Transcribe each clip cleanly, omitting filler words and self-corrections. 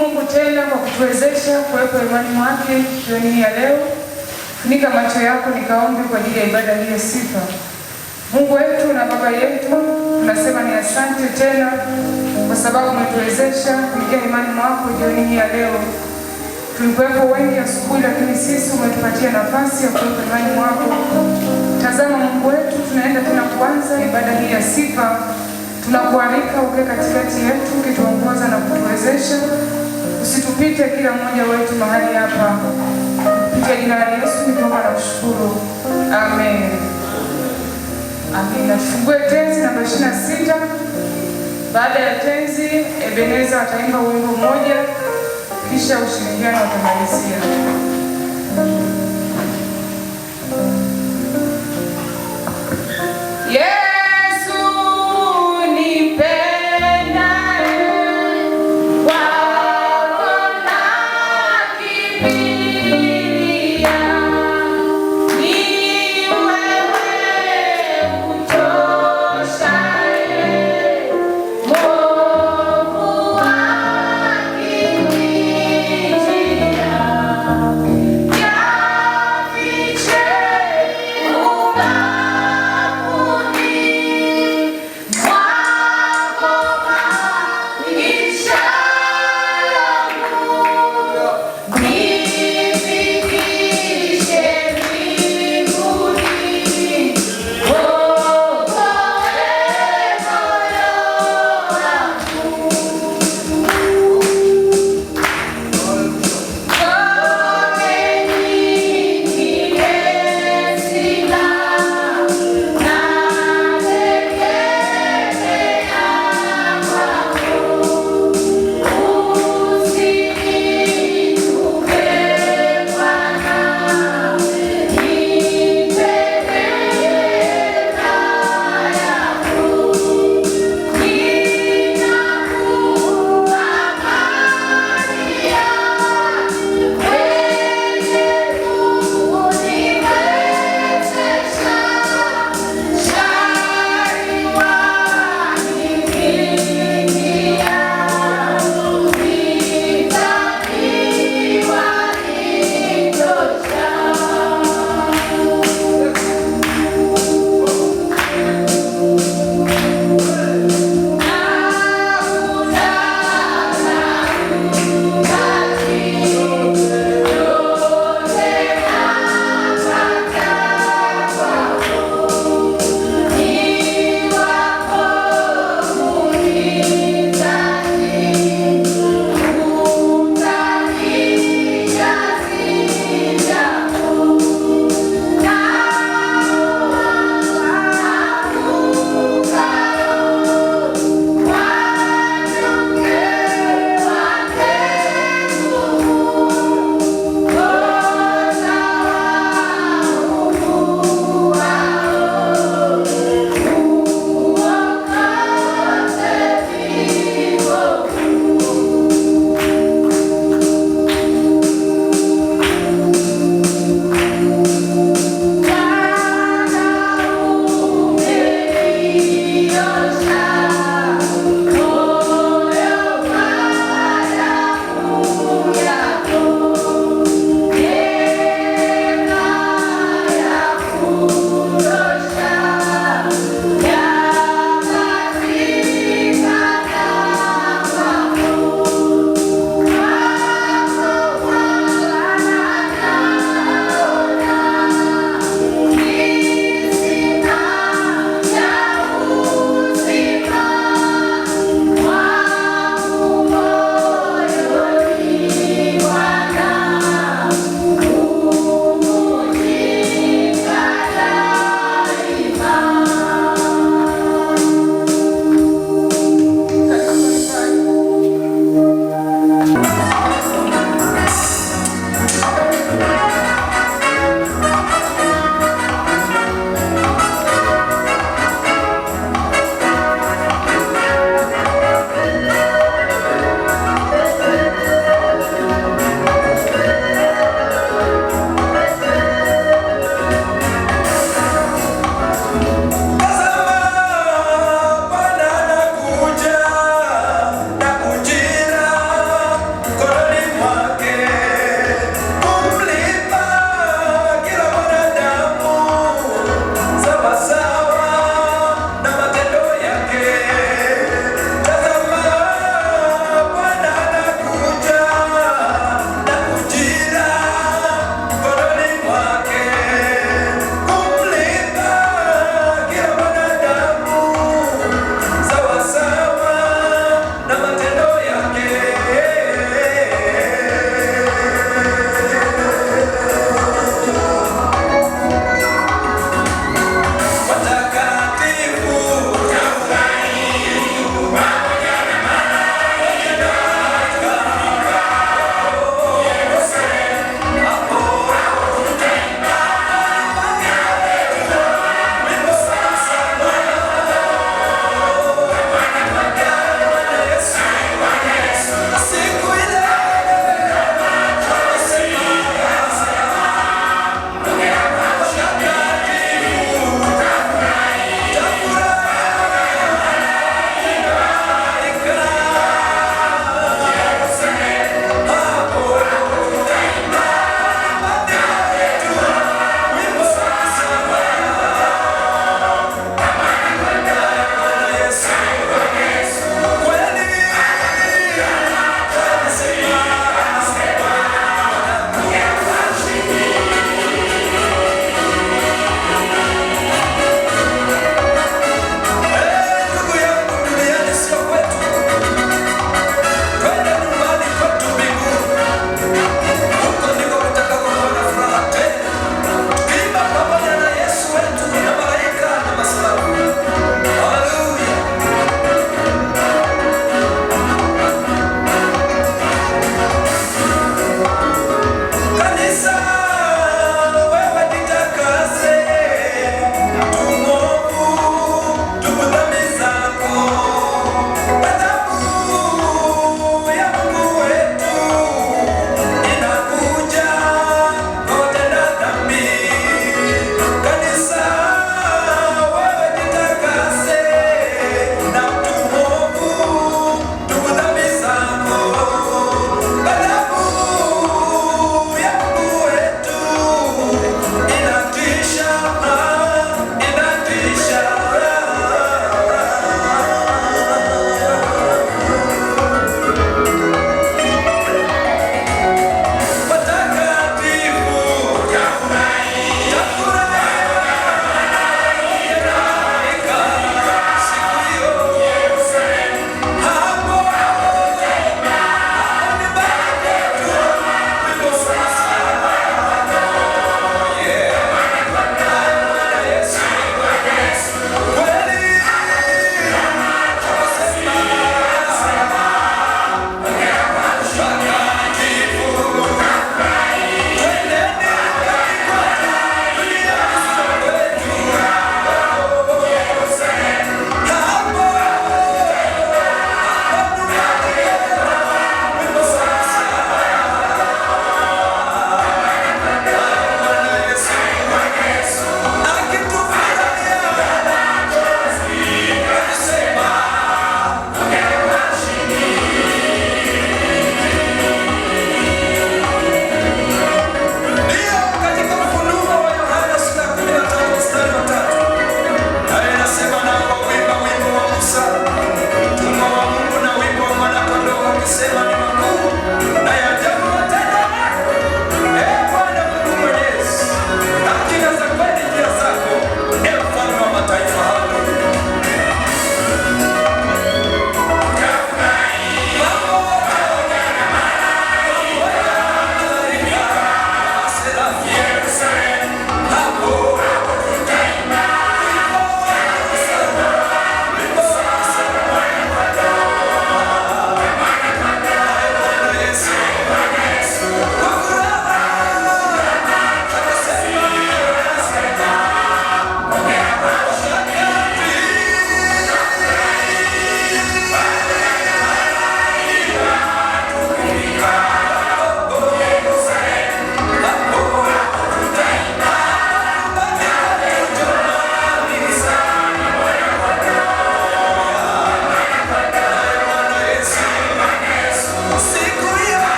Mungu tena kwa kutuwezesha kuwepo imani mwake jioni ya leo. Funika macho yako nikaombe kwa ajili ya ibada hii ya sifa. Mungu wetu na Baba yetu, tunasema ni asante tena kwa sababu umetuwezesha kuingia imani mwako jioni hii ya leo. Tulikuwepo wengi asubuhi, lakini sisi umetupatia nafasi ya kuwepo imani mwako. Tazama Mungu wetu, tunaenda tena kuanza ibada hii ya sifa. Tunakualika ukae katikati yetu ukituongoza na kutuwezesha. Usitupite kila mmoja wetu mahali hapa. Kupitia jina la Yesu niomba na kushukuru. Amen. Amina. Tufungue tenzi namba 26. Baada ya tenzi, Ebeneza ataimba wimbo mmoja, kisha ushirikiano utamalizia. Yeah.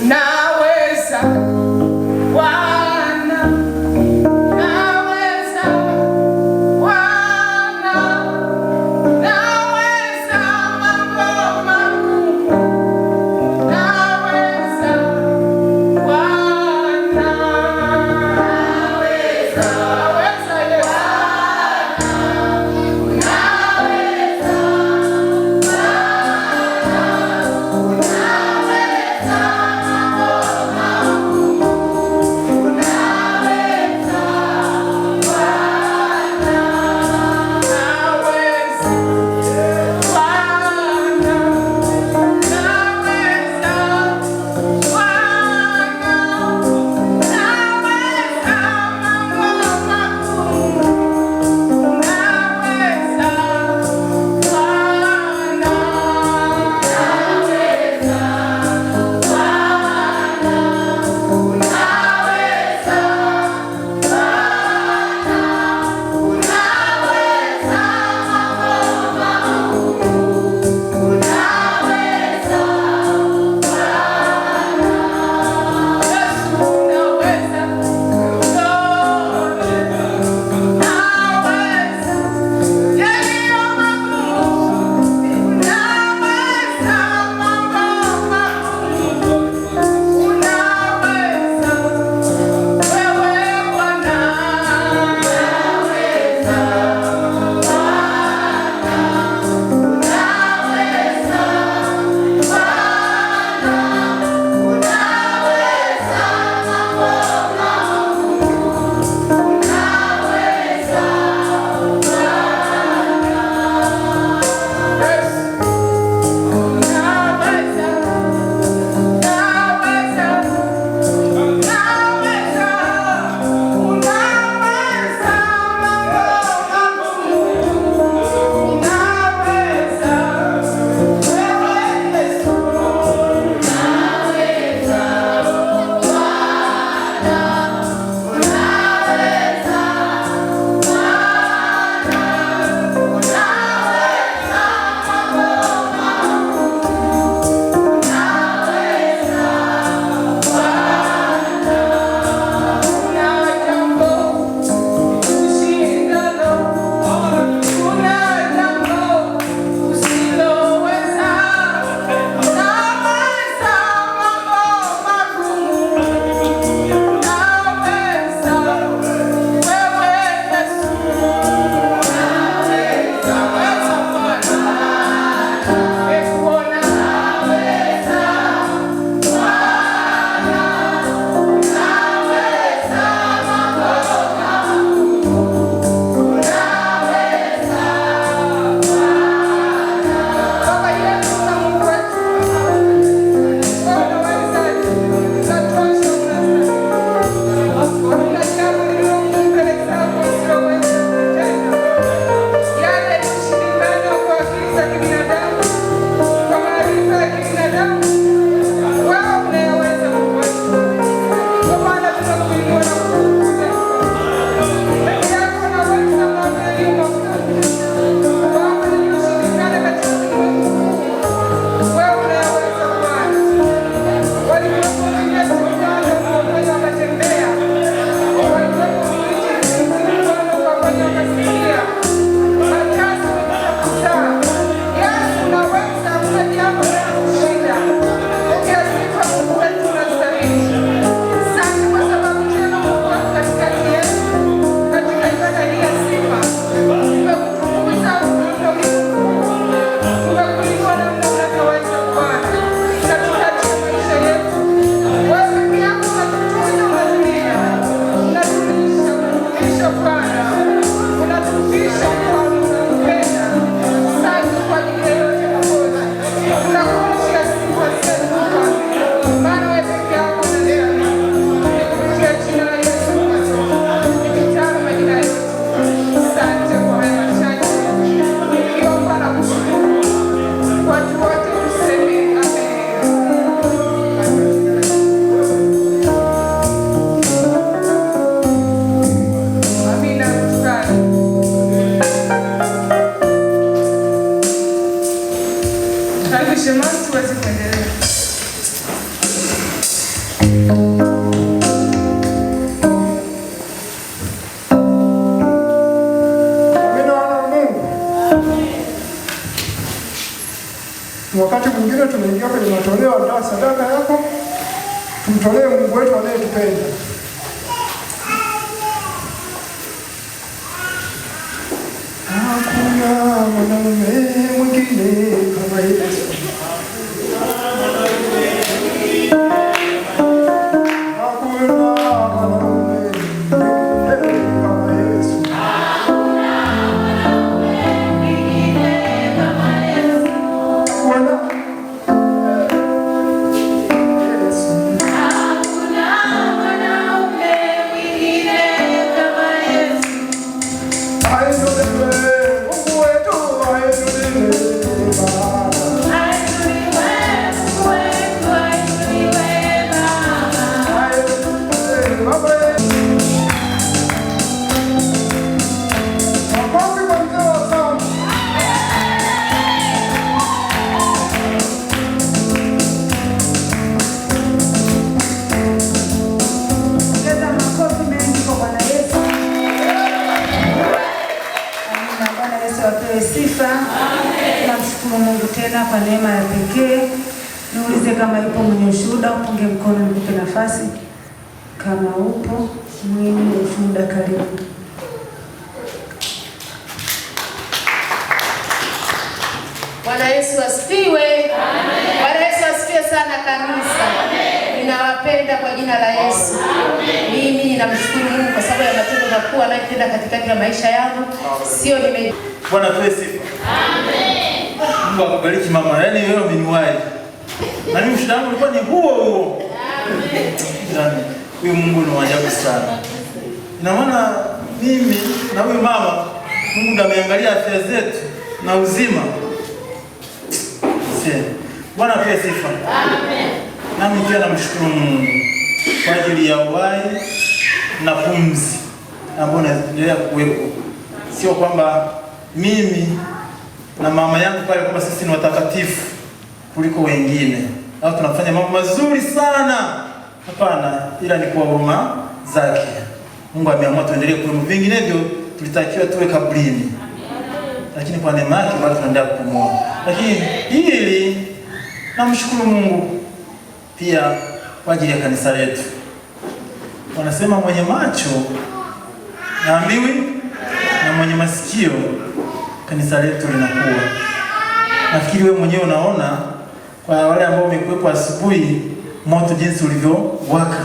unaweza Bwana, unaweza Bwana, unaweza mambo makuu, unaweza Bwana, unaweza Yesu. Wakati mwingine tunaingia kwenye matoleo, andaa sadaka yako, tumtolee Mungu wetu anayetupenda. Hakuna mwanamume mwingine kama Yesu. Namshukuru Mungu tena kwa neema ya pekee. Niulize kama yupo mwenye ushuhuda, upunge mkono nikupe nafasi. Kama upo mwenye ushuhuda, karibu. Bwana Yesu asifiwe. Amen. Bwana Yesu asifiwe sana kanisa. Amen. Ninawapenda kwa jina la Yesu. Amen. Mimi ninamshukuru Mungu kwa sababu ya matendo makuu anayotenda katikati ya maisha yangu. Sio nime Bwana sifa. Amen. Mungu akubariki mama. Yaani wewe umeniwahi. Na mimi ushuhuda wangu ulikuwa ni huo. Amen. Huyu Mungu ni wa ajabu sana. Ina maana mimi na huyu mama Mungu ameangalia afya zetu na uzima. Bwana sifa. Amen. Nami pia namshukuru Mungu kwa ajili ya uhai na pumzi ambayo naendelea kuwepo. Sio kwamba mimi na mama yangu pale kwamba sisi ni watakatifu kuliko wengine au tunafanya mambo mazuri sana. Hapana, ila ni kwa huruma zake. Mungu ameamua tuendelee kuwepo. Vinginevyo tulitakiwa tuwe kaburini. Lakini kwa neema yake bado tunaendelea kupumua. Lakini hili namshukuru Mungu pia kwa ajili ya kanisa letu. Wanasema mwenye macho haambiwi na mwenye masikio kanisa letu linakuwa. Nafikiri wewe mwenyewe unaona kwa wale ambao wamekuwepo asubuhi moto jinsi ulivyowaka.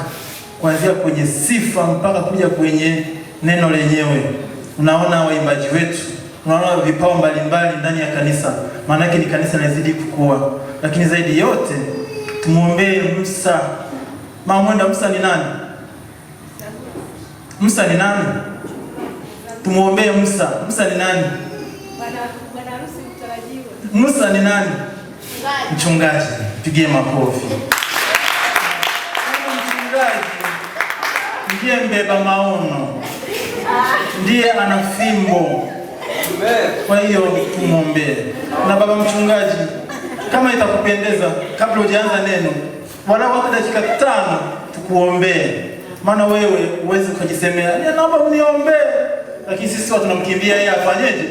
Kuanzia kwenye sifa mpaka kuja kwenye neno lenyewe. Unaona waimbaji wetu, unaona vipao mbalimbali ndani ya kanisa. Maana yake ni kanisa linazidi kukua. Lakini zaidi yote tumuombee Musa. Mwenda Musa ni nani? Musa ni nani? Tumuombee Musa. Musa ni nani? Bwana harusi mtarajiwa. Musa ni nani? Mchungaji. Pigie makofi. Mchungaji ndiye mbeba maono. Ndiye ana fimbo. Kwa hiyo tumuombee. Na baba mchungaji, kama itakupendeza kabla hujaanza neno, wala wako dakika 5 tukuombee. Maana wewe uweze kujisemea, "Naomba mniombee." Lakini sisi watu tunamkimbia yeye afanyeje?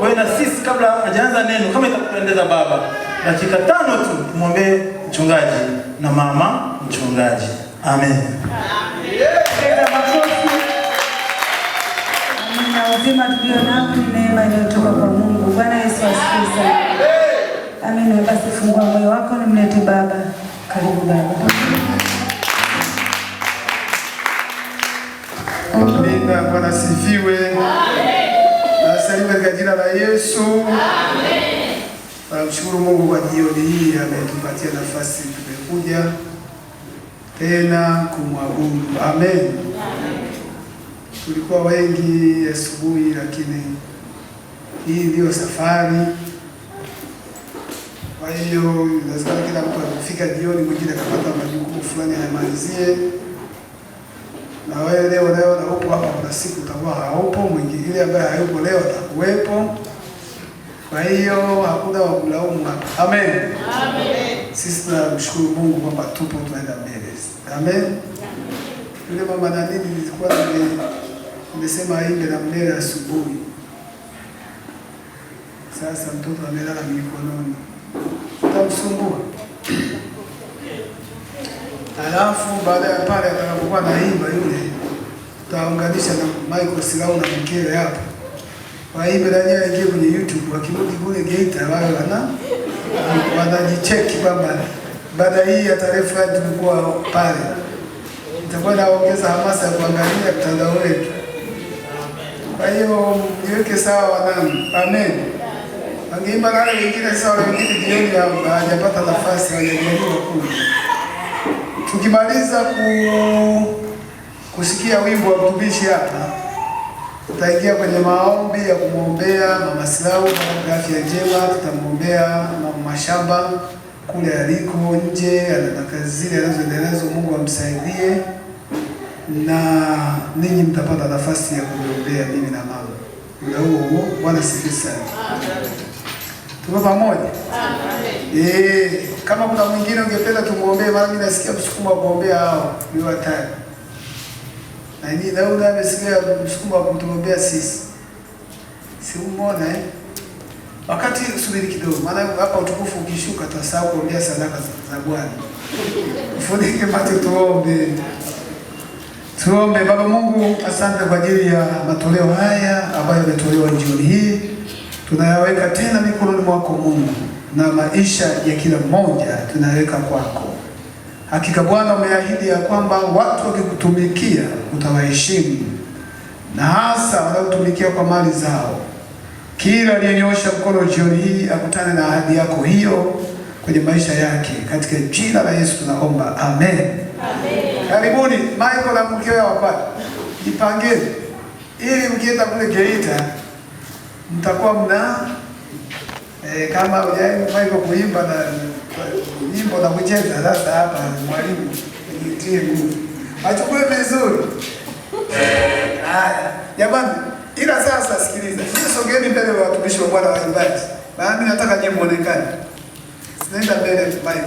Wewe na sisi kabla hajaanza neno, kama itakupendeza baba, dakika 5 tu tumuombee mchungaji na mama mchungaji. Amen. Na uzima tulio nao ni neema inayotoka kwa Mungu. Bwana Yesu asifiwe sana. Amen. Basi fungua moyo wako nimlete baba. Karibu baba. Amina. Bwana sifiwe. Amen. Nasalimu katika jina la Yesu. Amen. Tunamshukuru Mungu kwa jioni hii ametupatia nafasi tumekuja tena kumwabudu. Amen. Tulikuwa wengi asubuhi, lakini hii ndio safari. Kwa hiyo lazima kila mtu anafika jioni, mwingine akapata majukumu fulani ayamalizie. Na wewe leo na huko hapa kuna siku utakuwa haupo, mwingine ile ambaye hayupo leo atakuwepo. Kwa hiyo hakuna wa kulaumu hapa. Amen. Amen. Sisi tunamshukuru Mungu kwamba tupo tunaenda mbele. Amen. Yule mama na nini nilikuwa nimesema aimbe na mbele asubuhi. Sasa mtoto amelala mikononi. Utamsumbua. Alafu baada ya pale atakapokuwa naimba yule, tutaunganisha na Michael Silau na mkewe hapo. Waimbe na yeye aingie kwenye YouTube, wakirudi kule Geita wale wanajicheki kwamba baada hii ya tarehe fulani tulikuwa pale. Itakuwa inaongeza hamasa ya kuangalia mtandao wetu. Kwa hiyo niweke sawa wanangu. Amen. Wangeimba na wale wengine sasa, wale wengine jioni hawajapata nafasi, hawajajaliwa kule. Tukimaliza kusikia wimbo wa mtumishi hapa, tutaingia kwenye maombi ya kumwombea Mama Silau kwa afya njema. Tutamwombea Mama Mashamba kule aliko nje, ana kazi zile anazoendelea, Mungu amsaidie, na ninyi mtapata nafasi ya kumwombea mimi na mama. Muda huo Bwana sifiwe sana. Tuko pamoja? Amen. Kama kuna mwingine ungependa tumuombee, maana mimi nasikia msukumo wa kuombea hao ni watani. Na nyinyi Daudi amesikia msukumo wa kutuombea sisi. Si umeona Wakati subiri kidogo, maana hapa utukufu ukishuka tutasahau kuombea sadaka za Bwana. Funike macho tuombe. Tuombe. Baba Mungu, asante kwa ajili ya matoleo haya ambayo yametolewa jioni hii. Tunayaweka tena mikononi mwako Mungu, na maisha ya kila mmoja tunaweka kwako. Hakika Bwana umeahidi ya kwamba watu wakikutumikia utawaheshimu, na hasa wanaotumikia kwa mali zao. Kila aliyenyosha mkono jioni hii akutane na ahadi yako hiyo kwenye maisha yake, katika jina la Yesu tunaomba, amen. Amen. Karibuni Michael na mkewe hapa. Jipangeni ili mkienda kule Geita mtakuwa mna kama hujaenda Michael kuimba na nyimbo na kucheza. Sasa hapa mwalimu nitie nguvu, achukue vizuri. Haya jamani, ila sasa sikiliza, sogeni mbele wa watumishi wa Bwana waimbaji, maana mimi nataka nyinyi muonekane. Nenda mbele Michael.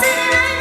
Thank you.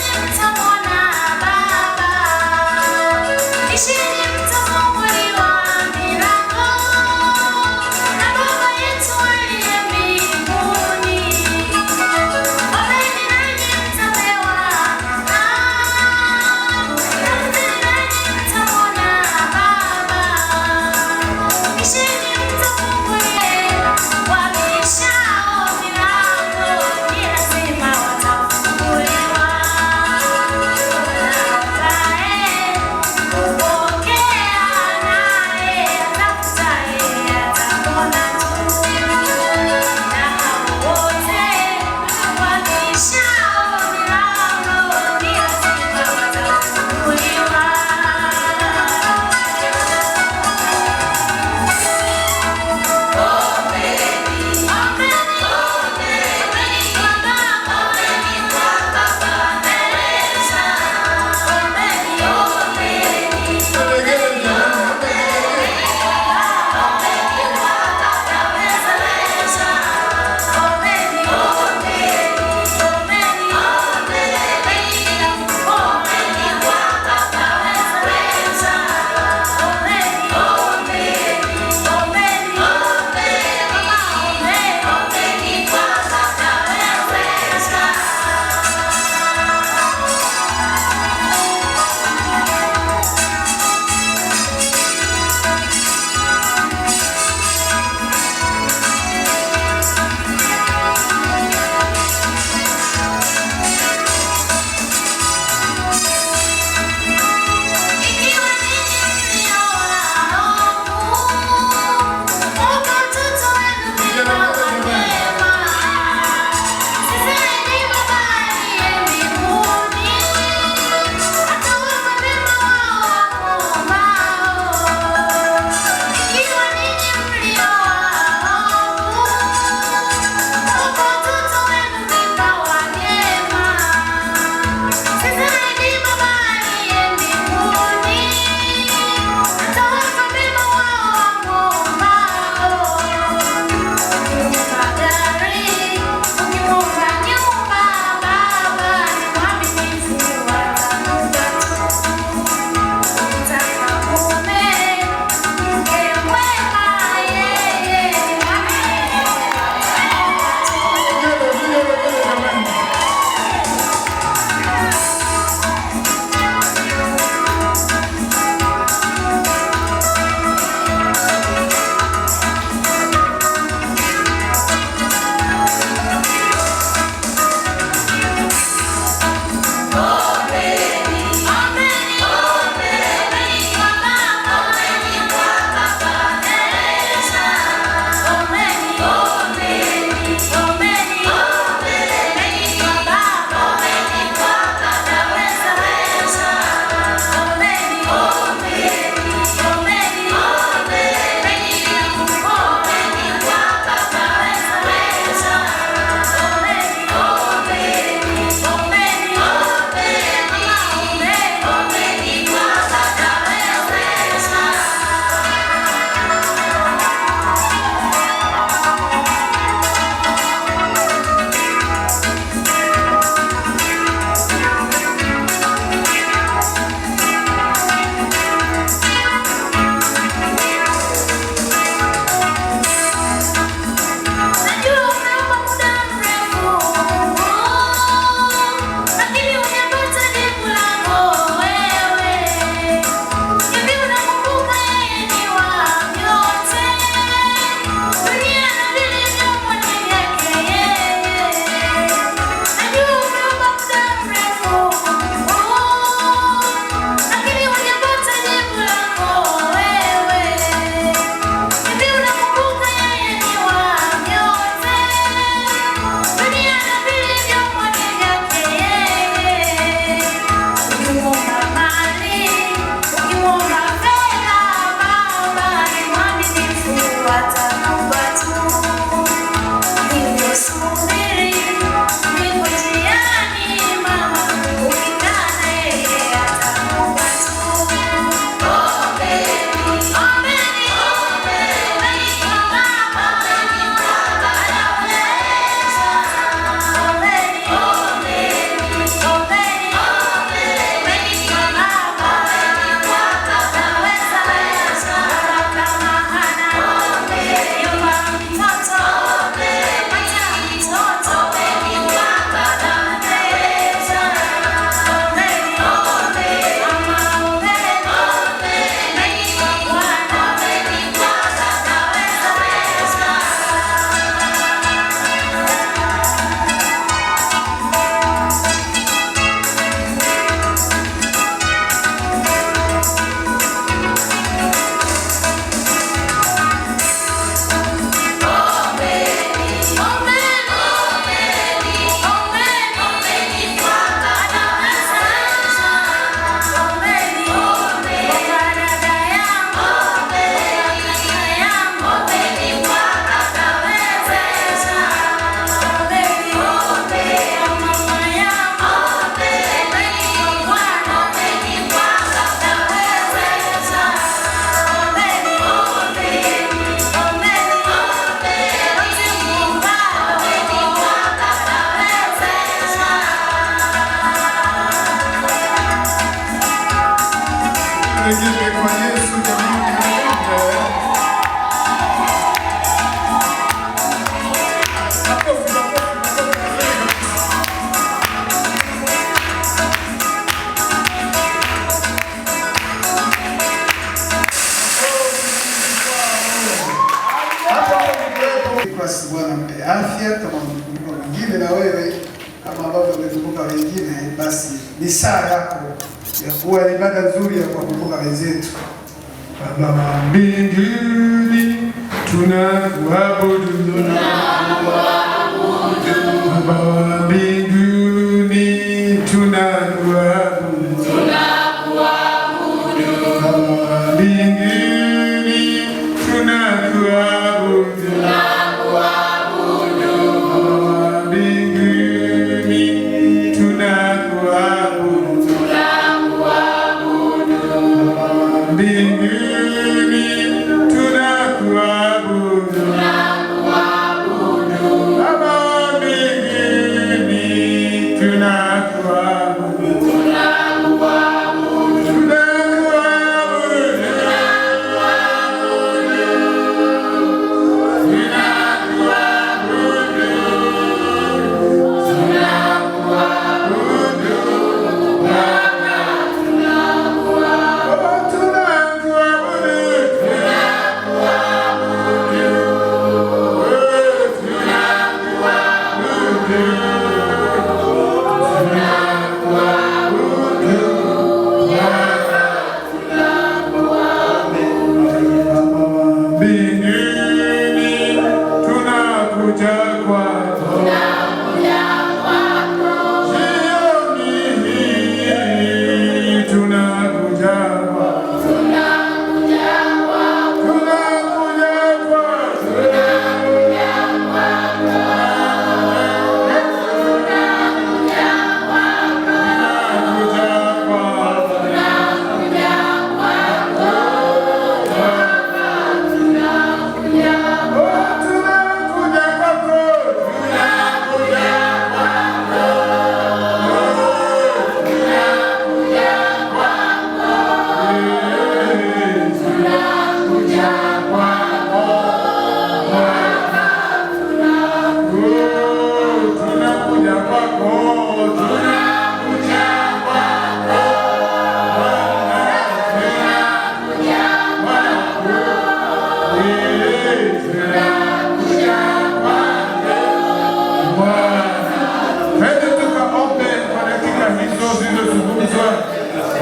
vigelegele kwa Yesu jamani. Bwana mpe afya kama mkumbuka mwingine, na wewe kama ambavyo umekumbuka wengine, basi ni saa yako ya kuwa ibada nzuri ya kuwakumbuka wenzetu. Baba wa mbinguni tunakuabudu, Baba wa mbinguni tunakuabudu, Baba wa mbinguni tunakuabudu.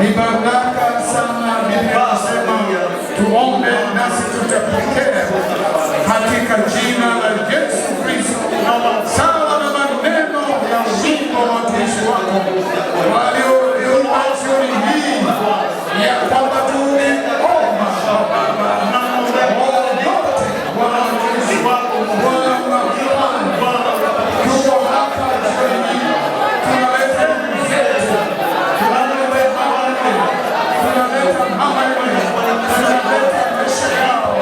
Ni baraka sana. Biblia inasema tuombe nasi tutapokea katika jina la Yesu Kristo, sawa na maneno ya wimbo wa watumishi wako walioimba jioni hii ya kwamba tumeomba Baba na wote wa watumishi wako tuko hapa jioni hii, tunaleta mzetu, tunaleta maisha yao,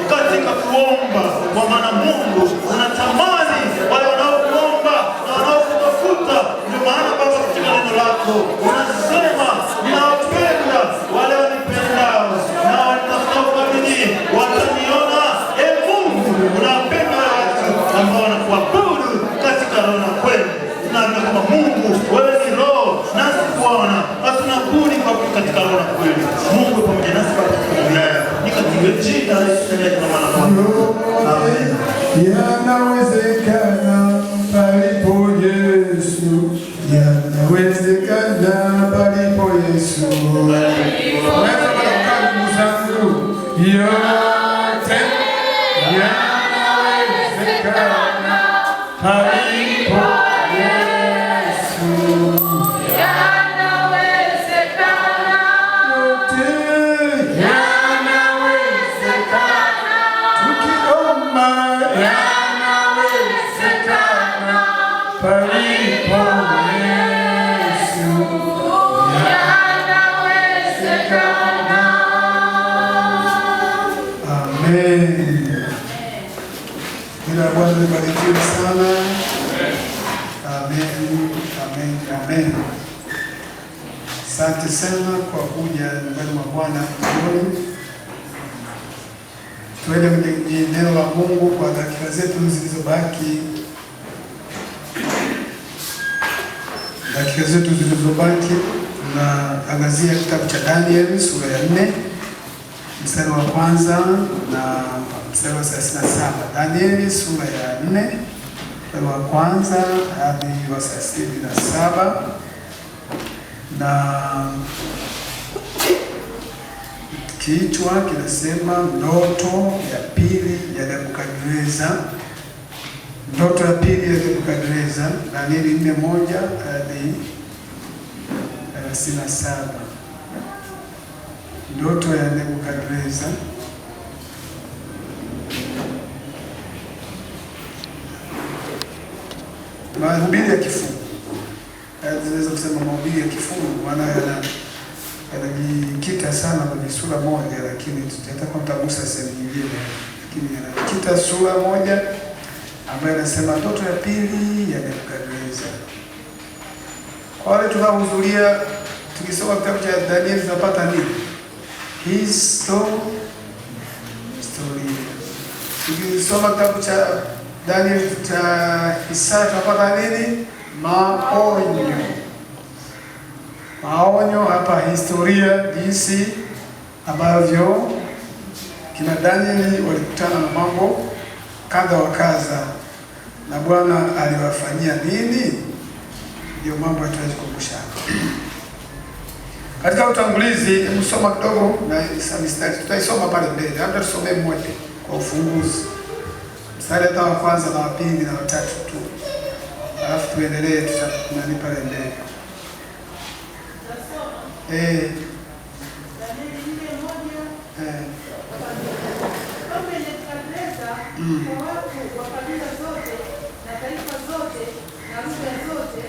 katika kuomba, kwa maana Mungu unatamani wale wanaokuomba na wanaokutafuta. Ndio maana Baba, katika neno lako unasema ninawapenda wale wanipendao na wanitafuta kwa bidii wataniona. Mungu unawapenda watu ambao wanakuabudu katika roho na kweli. Tunaamini kwamba Mungu wewe ni roho, nasi Bwana hatuna budi kwa katika roho na kweli. Mungu pamoja nasi ni katika jina la Yesu tunamwomba. Amen. Yanawezekana palipo Yesu, yanawezekana palipo Yesu. Unaweza kukaa ndugu zangu, yote yanawezekana palipo Yesu. Yanawezekana yote yanawezekana palipo Yesu, yanawezekana. Amen. Jina la Bwana libarikiwe sana. Amen, amen, amen. Asante sana kwa kuja nyumbani mwa Bwana jioni. Tuende kwenye neno la Mungu kwa dakika zetu zilizobaki. Dakika zetu zilizobaki tunaangazia kitabu cha Danieli sura ya 4 mstari wa kwanza na mstari wa 37. Danieli sura ya 4 mstari wa kwanza hadi wa 37 na kichwa kinasema ndoto ya pili ya Nebukadneza. Ndoto ya pili ya Nebukadneza, Danieli 4:1 hadi 37. Ndoto ya Nebukadneza. Mahubiri ya kifungu. Tunaweza kusema mahubiri ya kifungu maana yanajikita sana kwenye sura moja, lakini tutataka kutagusa sehemu nyingine, lakini yanajikita sura moja ambayo inasema ndoto ya pili ya Nebukadneza. Kwa wale tunaohudhuria tukisoma kitabu cha Danieli tunapata nini? Historia. Tukisoma kitabu cha Danieli cha Isaya tunapata nini? Maonyo. Maonyo hapa, historia, jinsi ambavyo kina Danieli walikutana na mambo kadha wa kadha na Bwana aliwafanyia nini. Ndio mambo tunayozungumzia katika utangulizi. Hebu soma kidogo na mistari, tutaisoma pale mbele, labda tusomee mmoja kwa ufunguzi, mstari hata wa kwanza na wa pili na wa tatu tu, alafu tuendelee tutanani pale mbele. Wa kabila zote na taifa zote na lugha zote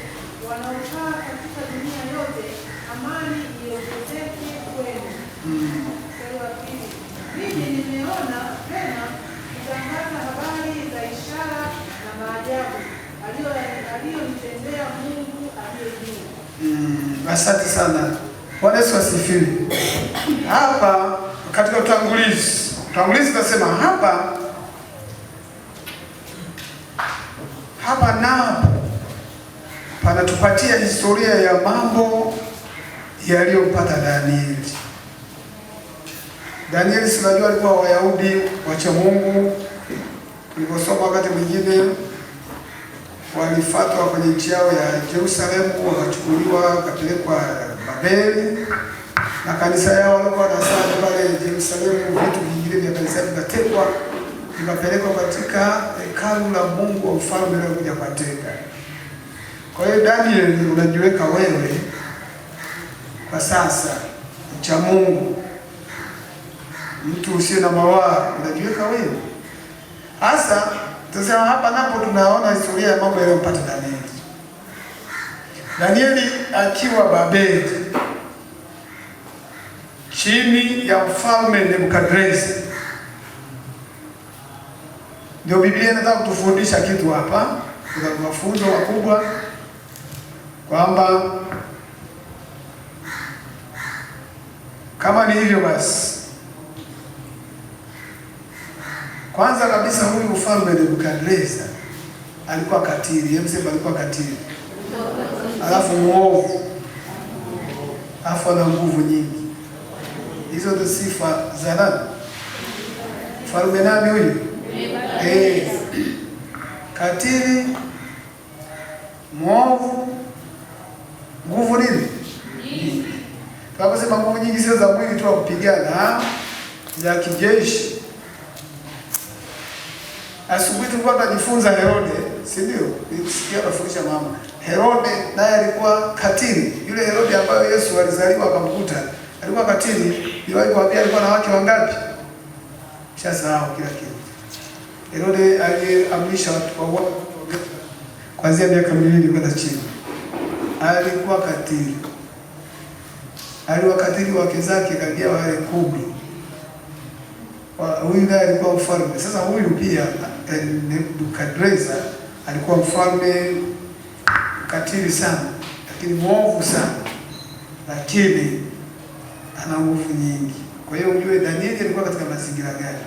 wanaokaa katika dunia yote, amani iongezeke kwenu. Mstari wa pili. Mimi nimeona tena Asante sana. Bwana Yesu asifiwe. Hapa katika utangulizi tunasema hapa napo panatupatia historia ya mambo yaliyompata Danieli. Danieli si unajua alikuwa Wayahudi wacha Mungu. Tuliposoma wakati mwingine walifuatwa kwenye nchi yao ya Yerusalemu, wakachukuliwa wakapelekwa Babeli, na kanisa yao walikuwa wanasali pale Yerusalemu, vitu vingine vya kanisa vikatekwa vikapelekwa katika hekalu la Mungu wa ufalme leo kuja kuwateka. Kwa hiyo Danieli, unajiweka wewe kwa sasa mcha Mungu, mtu usiye na mawaa, unajiweka wewe. Hasa tunasema hapa napo tunaona historia ya mambo yaliyompata Danieli. Danieli akiwa Babeli chini ya mfalme Nebukadreza. Ndio Biblia inataka kutufundisha kitu hapa. Kuna mafunzo makubwa kwamba kama ni hivyo basi, kwanza kabisa huyu mfalme Nebukadreza alikuwa katili. Yemsema alikuwa katili, alafu muovu, alafu ana nguvu nyingi. Hizo ndio sifa za nani? Mfalme nani huyu? Katili, muovu, nguvu nini? Tunasema nguvu nyingi sio za mwili tu wa kupigana, za kijeshi. Asubuhi tulikuwa tunajifunza Herode, si ndio? Nilisikia nafundisha mama. Herode naye alikuwa katili. Yule Herode ambaye Yesu alizaliwa akamkuta, alikuwa katili. Niliwahi kuambia alikuwa na wake wangapi? Shasahau kila kitu. Herode aliamrisha watu wa kuanzia miaka 2 kwenda chini. Alikuwa katili. Aliwakatili wake zake karibia wale 10. Huyu naye alikuwa mfalme. Sasa huyu pia Nebukadreza alikuwa mfalme katili sana, lakini mwovu sana, lakini ana nguvu nyingi. Kwa hiyo ujue Danieli alikuwa katika mazingira gani?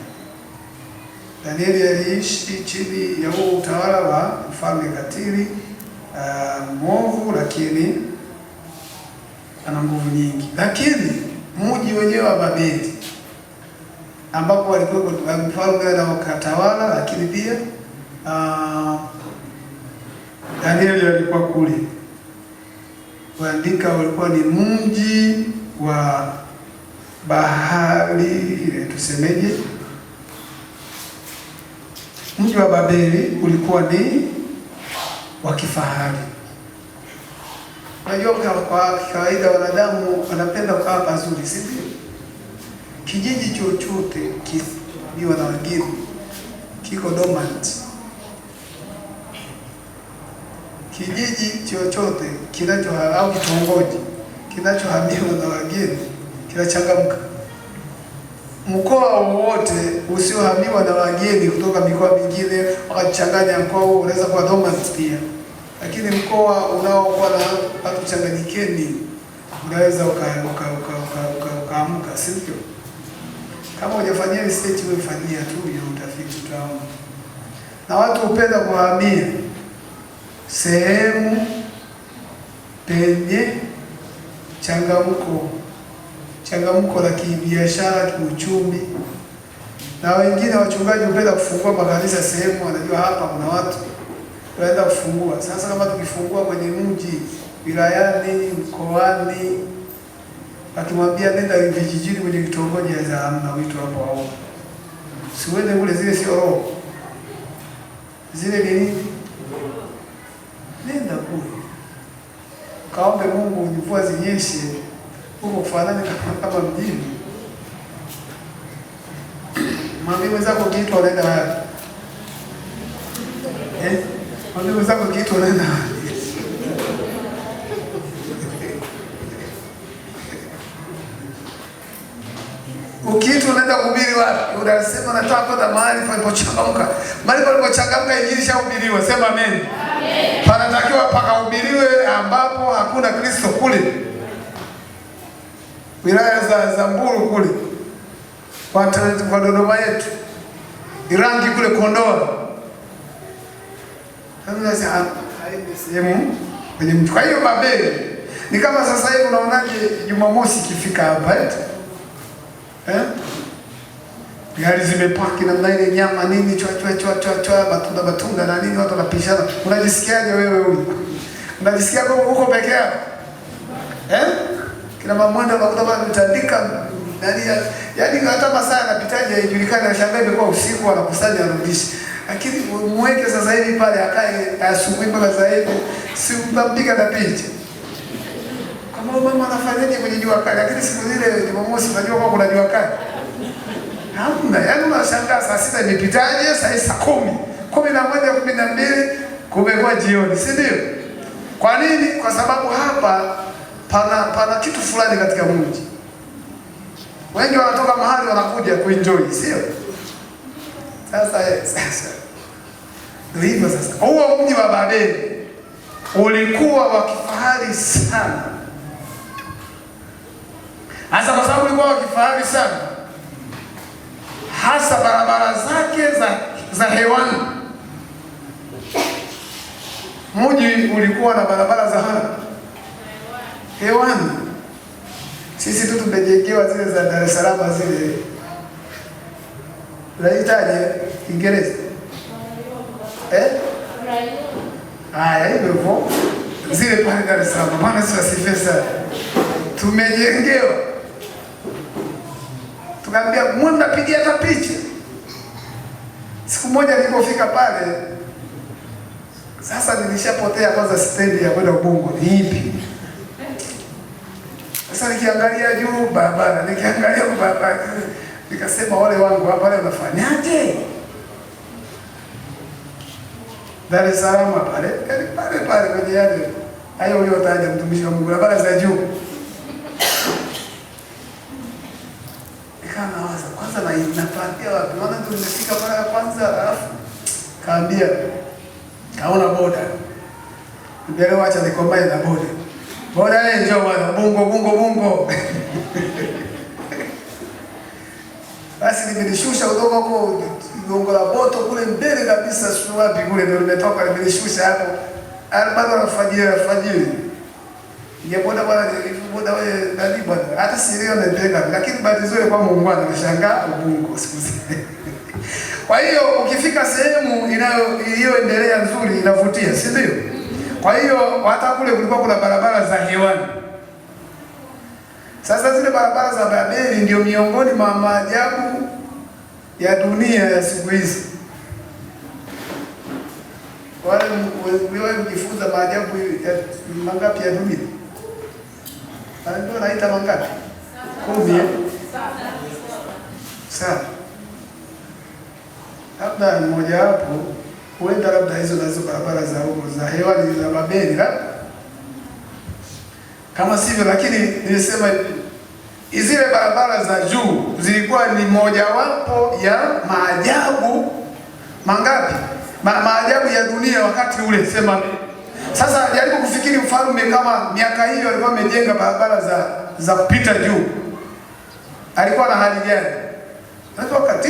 Danieli aliishi chini ya huo utawala wa mfalme katili, mwovu, lakini ana nguvu nyingi. Lakini mji wenyewe wa Babeli ambapo walikuwa mfalme na wakatawala, lakini pia Danieli alikuwa kule. Waandika walikuwa ni mji wa bahari, tusemeje? Mji wa Babeli ulikuwa ni wa kifahari. Unajua kwa kawaida wanadamu wanapenda kukaa pazuri, si ndio? Kijiji chochote kiwa na wageni kiko dormant. Kijiji chochote au kitongoji kinachohamiwa na wageni kinachangamka. Mkoa wowote usiohamiwa na wageni kutoka mikoa mingine wakachanganya mkoa huo unaweza kuwa dormant pia. Lakini mkoa unaokuwa na watu changanyikeni unaweza ukaamka, si ndio? Kama hujafanyia research wewe fanyia tu hiyo utafiti utaona. Na watu hupenda kuhamia sehemu penye changamko la kibiashara, kiuchumi. Na wengine wachungaji hupenda kufungua makanisa sehemu wanajua hapa kuna watu waenda kufungua. Sasa kama tukifungua kwenye mji, wilayani, mkoani, akimwambia nenda vijijini kwenye kitongoji za hamna wito hapo hapo. Siwende kule, zile sio roho. Zile ni nenda kule. Kaombe Mungu mvua zinyeshe huko kufanana kama mjini. Mwambie mwenzako kitu unaenda wapi? Mwambie mwenzako kitu unaenda wapi? Ukiitwa unaenda kuhubiri wapi? Unasema nataka kwenda mahali palipochangamka. Mahali palipochangamka injili ishahubiriwa. Sema amen. Amen. Panatakiwa pakahubiriwe ambapo hakuna Kristo kule. wilaya za Mbulu kule kwa Dodoma yetu, Irangi kule Kondoa. Sasa haendi sehemu kwenye mtu. Kwa hiyo Babeli ni kama sasa hivi unaonaje Jumamosi ikifika hapa gari zimepaki namna ile, nyama nini, chwa matunda na nini, watu wanapishana. Unajisikiaje wewe huyu? Unajisikia kama uko peke yako? Kila mamwenda unakuta bado mtandika nani, yaani hata masaa yanapitaje haijulikani, anashangaa imekuwa usiku, anakusanya anarudisha. Lakini mweke sasa hivi pale akae asubuhi mpaka sasa hivi, si mtampiga na picha. Kama mama anafanyaje kwenye jua kali, lakini siku zile Jumamosi unajua kwa kuna jua kali. Hamna, yaani unashangaa saa 6 imepitaje, saa 10, 11, 12 kumekuwa jioni, si ndio? Kwa nini? Kwa sababu hapa pana kitu fulani katika mji. Wengi wanatoka mahali wanakuja kuenjoy, sio? Sasa ndio hivyo sasa. Huo mji wa Babeli ulikuwa wa kifahari sana. Hasa kwa sababu ulikuwa wa kifahari sana, hasa barabara zake za hewani. Mji ulikuwa na barabara za hewani. Sisi tu tumejengewa zile za Dar es Salaam zile. Unahitaji Kiingereza? Haya hivyo zile pale Dar es Salaam. Maana sisi wasifesa tumejengewa. Tukaambia mwenda pigia hata picha. Siku moja nilipofika pale, sasa nilishapotea kwanza stendi ya kwenda Ubungo ni ipi. Sasa nikiangalia juu barabara, nikiangalia barabara, nikasema wale wangu hapa leo unafanyaje? Dar es Salaam pale kwenye yale hayo uliotaja mtumishi wa Mungu, barabara za juu. Nikaanza kwanza na inapatia wapi? Maana ndio nimefika mara ya kwanza, alafu kaambia kaona boda. Ndio acha nikombae na boda. Boda yeye njoo bwana, bungo. Basi nimelishusha kutoka huko Gongo la Boto kule mbele kabisa, sio wapi kule ndio nimetoka, nimelishusha hapo. Bado alfajiri. Ningeboda bwana, niliboda wewe ndani bwana. Hata sirio ndio, lakini bahati nzuri kwa Mungu anashangaa Ubungo siku zile. Kwa hiyo ukifika sehemu iliyoendelea nzuri inavutia, si ndio? Kwa hiyo hata kule kulikuwa kuna barabara za hewani. Sasa zile barabara za Babeli ndio miongoni mwa maajabu ya dunia ya siku hizi. Wale kujifunza maajabu ya mangapi ya dunia? Ndio naita mangapi? 10. Sawa. Labda mmoja hapo huenda labda hizo nazo barabara za huko za hewani za Babeli kama sivyo, lakini nilisema zile barabara za juu zilikuwa ni mojawapo ya maajabu mangapi? Maajabu ya dunia wakati ule, sema. Sasa jaribu kufikiri mfalme kama miaka hiyo alikuwa amejenga barabara za kupita juu, alikuwa na hali gani? Ndio wakati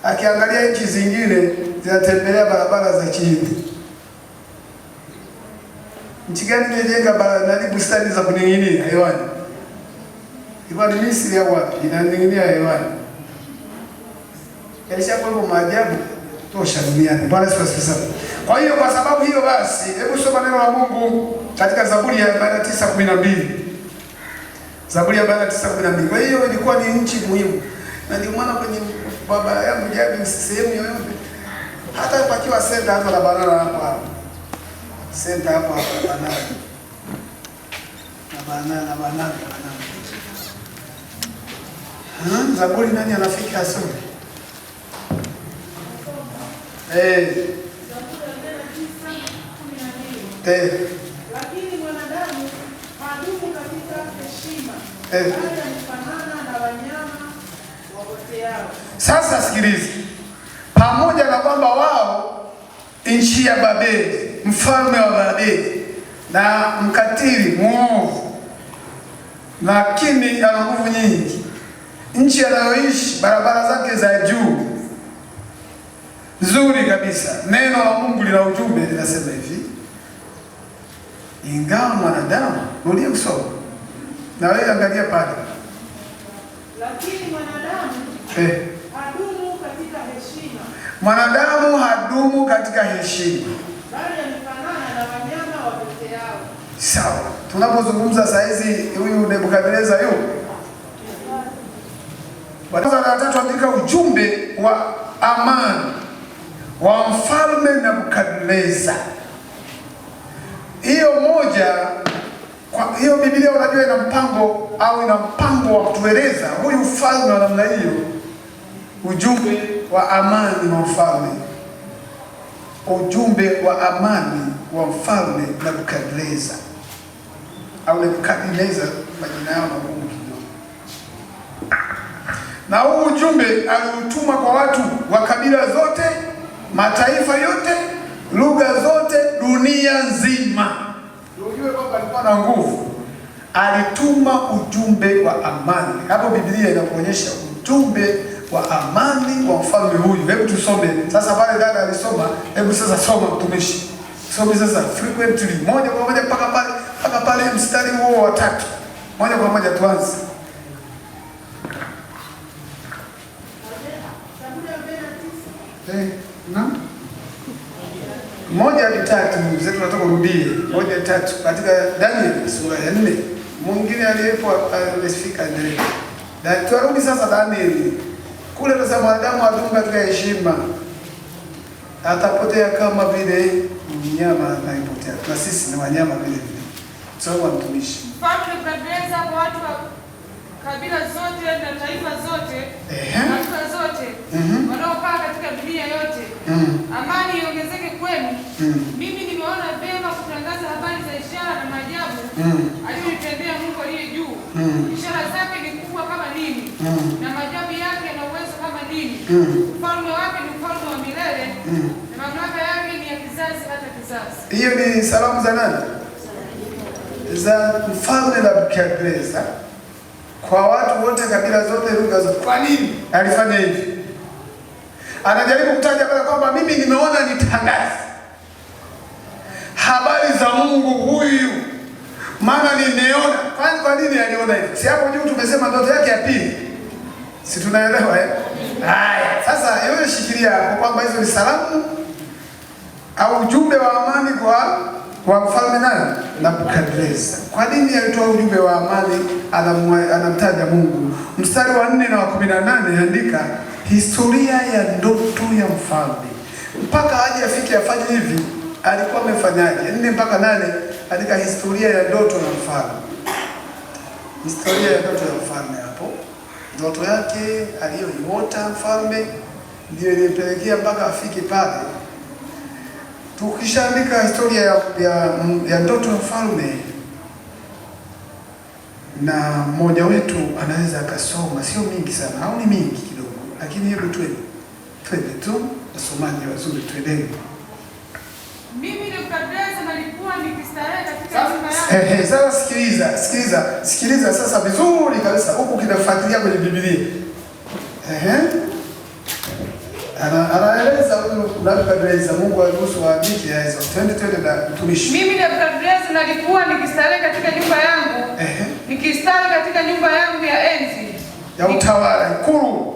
akiangalia nchi zingine zinatembelea barabara za chini. Nchi gani imejenga barabara bustani za kuning'inia hewani? Ilikuwa ni Misri au wapi? Inaning'inia hewani. Yalishakuwa maajabu tosha duniani. Bwana Yesu asifiwe. Kwa hiyo kwa sababu hiyo basi, hebu soma neno la Mungu katika Zaburi ya 49:12. Zaburi ya 49:12. Kwa hiyo ilikuwa ni nchi muhimu. Na ndio maana kwenye baba yangu jadi sehemu yoyote, hata pakiwa senta hapa na banana hapa. Senta hapa banana. Na banana. Zaburi nani anafika asome? Lakini mwanadamu hadumu katika heshima, bali anafanana na wanyama wapoteao. Sasa sikiliza. Pamoja na kwamba wao nchi ya Babeli, mfalme wa Babeli na mkatili muovu lakini ana nguvu nyingi. Nchi anayoishi, barabara zake za juu nzuri kabisa. Neno la Mungu lina ujumbe, linasema hivi: ingawa mwanadamu, rudia kusoma na wewe, angalia pale, lakini mwanadamu hadumu katika heshima. Mwanadamu hadumu katika heshima, bali amefanana na wanyama wa peke yao. Sawa. Tunapozungumza saa hizi huyu Nebukadneza Baraza la tatu andika ujumbe wa amani wa mfalme Nebukadneza. Hiyo moja, kwa hiyo Biblia unajua ina mpango au ina mpango wa kutueleza huyu mfalme wa namna hiyo, ujumbe wa amani wa mfalme, ujumbe wa amani wa mfalme Nebukadneza au Nebukadneza, majina yao magumu kidogo. Na huu ujumbe aliutuma kwa watu wa kabila zote, mataifa yote, lugha zote, dunia nzima. Unajua kwamba alikuwa na nguvu. Alituma ujumbe wa amani. Hapo Biblia inakuonyesha ujumbe wa amani wa mfalme huyu. Hebu tusome sasa. Pale dada alisoma, hebu sasa soma mtumishi. Some sasa frequently, moja kwa moja mpaka pale mstari huo wa 3. Moja kwa moja tuanze. Na 1 hadi 3 mzee, tunataka kurudie 1 hadi 3 katika Daniel sura ya 4. Mwingine aliyepo amefika ndio. Na turudi sasa Daniel. Kule tunasema mwanadamu hadumu katika heshima, atapotea kama vile mnyama anayepotea. Na sisi ni wanyama vile vile. Soma mtumishi. Mfalme Nebukadneza kwa watu wa kabila zote na taifa zote na lugha zote wanaokaa katika dunia yote, amani iongezeke kwenu. Mimi nimeona vema kutangaza habari za ishara na maajabu aliyotendea Mungu aliye juu. Ishara zake ni kubwa kama nini, na maajabu yake na uwezo kama nini. Ufalme wake ni ufalme wa milele, na mamlaka yake ni ya kizazi hata kizazi. Hiyo ni salamu za nani? Za mfalme Nebukadneza kwa watu wote, kabila zote, lugha zote. Kwa nini alifanya hivi? Anajaribu kutaja pale kwamba mimi nimeona nitangaze habari za Mungu huyu, maana nimeona. Kwa nini aliona hivi? Si hapo juu tumesema ndoto yake ya pili, si tunaelewa Haya, sasa yeye shikilia hapo kwamba hizo ni salamu au ujumbe wa amani kwa mfalme nani? Nebukadneza. Kwa nini alitoa ujumbe wa amani? Anamtaja Mungu. Mstari wa 4 na wa 18 andika historia ya ndoto ya mfalme. Mpaka aje afike afanye hivi, alikuwa amefanyaje? 4 mpaka 8 andika historia ya ndoto ya mfalme. Historia ya ndoto ya mfalme hapo. Ndoto yake aliyoiota mfalme ndio ilipelekea mpaka afike pale. Tukishaandika historia ya ndoto ya mfalme, na mmoja wetu anaweza akasoma, sio mingi sana au ni mingi kidogo, lakini hebu twende tu, wasomaji wazuri, twendeni. Mimi Nebukadneza nalikuwa nikistarehe katika nyumba yangu. Sasa sikiliza sasa vizuri kabisa, huku kinafuatilia kwenye Biblia. Anaeleza huyu Nebukadneza, Mungu aliruhusu waandike hizo. Twende na mtumishi. Mimi Nebukadneza nalikuwa nikistarehe katika nyumba yangu. Nikistarehe katika nyumba yangu ya enzi ya utawala ikulu.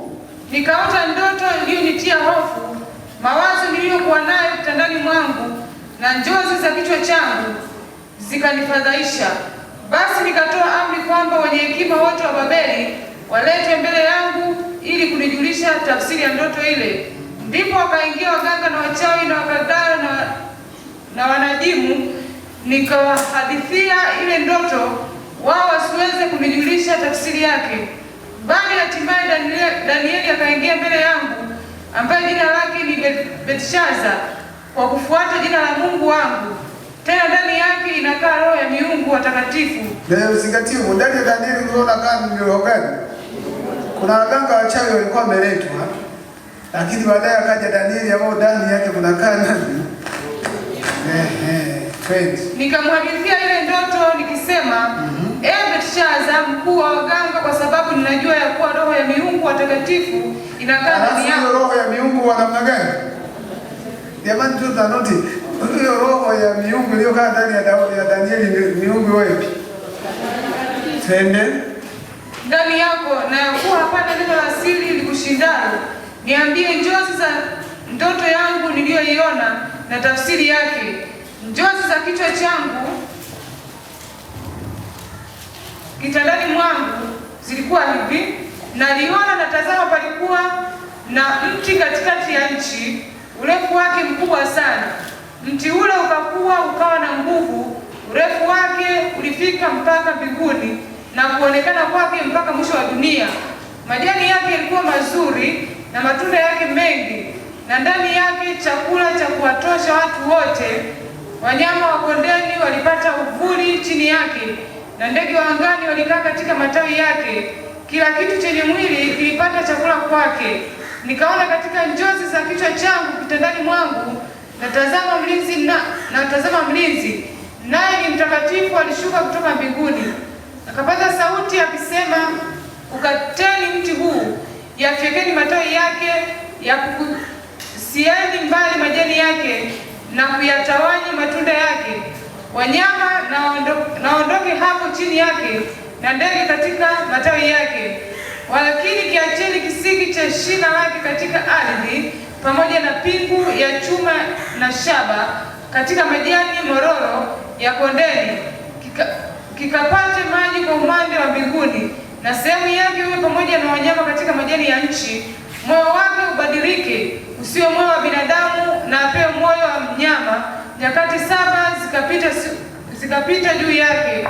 Nikaota ndoto iliyonitia hofu, mawazo niliyokuwa nayo kitandani mwangu na njozi za kichwa changu zikanifadhaisha. Basi nikatoa amri kwamba wenye hekima wote wa Babeli waletwe mbele yangu ili kunijulisha tafsiri ya ndoto ile. Ndipo wakaingia waganga na wachawi na wakadhara na wanajimu, nikawahadithia ile ndoto, wao wasiweze kunijulisha tafsiri yake. Bali hatimaye Danieli akaingia mbele yangu, ambaye jina lake ni Belteshaza, kwa kufuata jina la Mungu wangu. Tena ndani yake inakaa roho ya miungu watakatifu. Leo zingatia ndani ya Danieli unaona kama ni roho gani? Kuna waganga wachawi walikuwa wameletwa, lakini baadaye akaja Danieli ambao ndani yake kunakaa nani? Nikamhadithia ile ndoto nikisema, Belshaza, mkuu wa waganga, kwa sababu ninajua ya kuwa roho ya miungu watakatifu inakaa ndani yako. Roho ya miungu wa namna gani? Jamani, tutanoti hiyo roho ya miungu iliyokaa ndani ya Danieli, miungu wapi? Twende ndani yako, na ya kuwa hapana neno la siri likushindalo. Niambie njozi za ndoto yangu niliyoiona na tafsiri yake. Njozi za kichwa changu kitandani mwangu zilikuwa hivi: naliona na tazama, palikuwa na mti katikati ya nchi, urefu wake mkubwa sana. Mti ule ukakuwa ukawa na nguvu, urefu wake ulifika mpaka mbinguni na kuonekana kwake mpaka mwisho wa dunia. Majani yake yalikuwa mazuri na matunda yake mengi, na ndani yake chakula cha kuwatosha watu wote. Wanyama wa kondeni walipata uvuli chini yake, na ndege wa angani walikaa katika matawi yake. Kila kitu chenye mwili kilipata chakula kwake. Nikaona katika njozi za kichwa changu kitandani mwangu, natazama mlinzi, naye ni mtakatifu, alishuka kutoka mbinguni. Akapaza sauti akisema, ukateni mti huu, yafyekeni matawi yake, yapukusieni mbali majani yake, na kuyatawanya matunda yake. Wanyama naondoke hapo chini yake, na ndege katika matawi yake. Walakini kiacheni kisiki cha shina lake katika ardhi, pamoja na pingu ya chuma na shaba katika majani mororo ya kondeni, kikapate maji kwa umande wa mbinguni, na sehemu yake iwe pamoja na wanyama katika majani ya nchi. Moyo wake ubadilike, usiwe moyo wa binadamu, na apewe moyo wa mnyama. Nyakati 7 zikapita juu yake.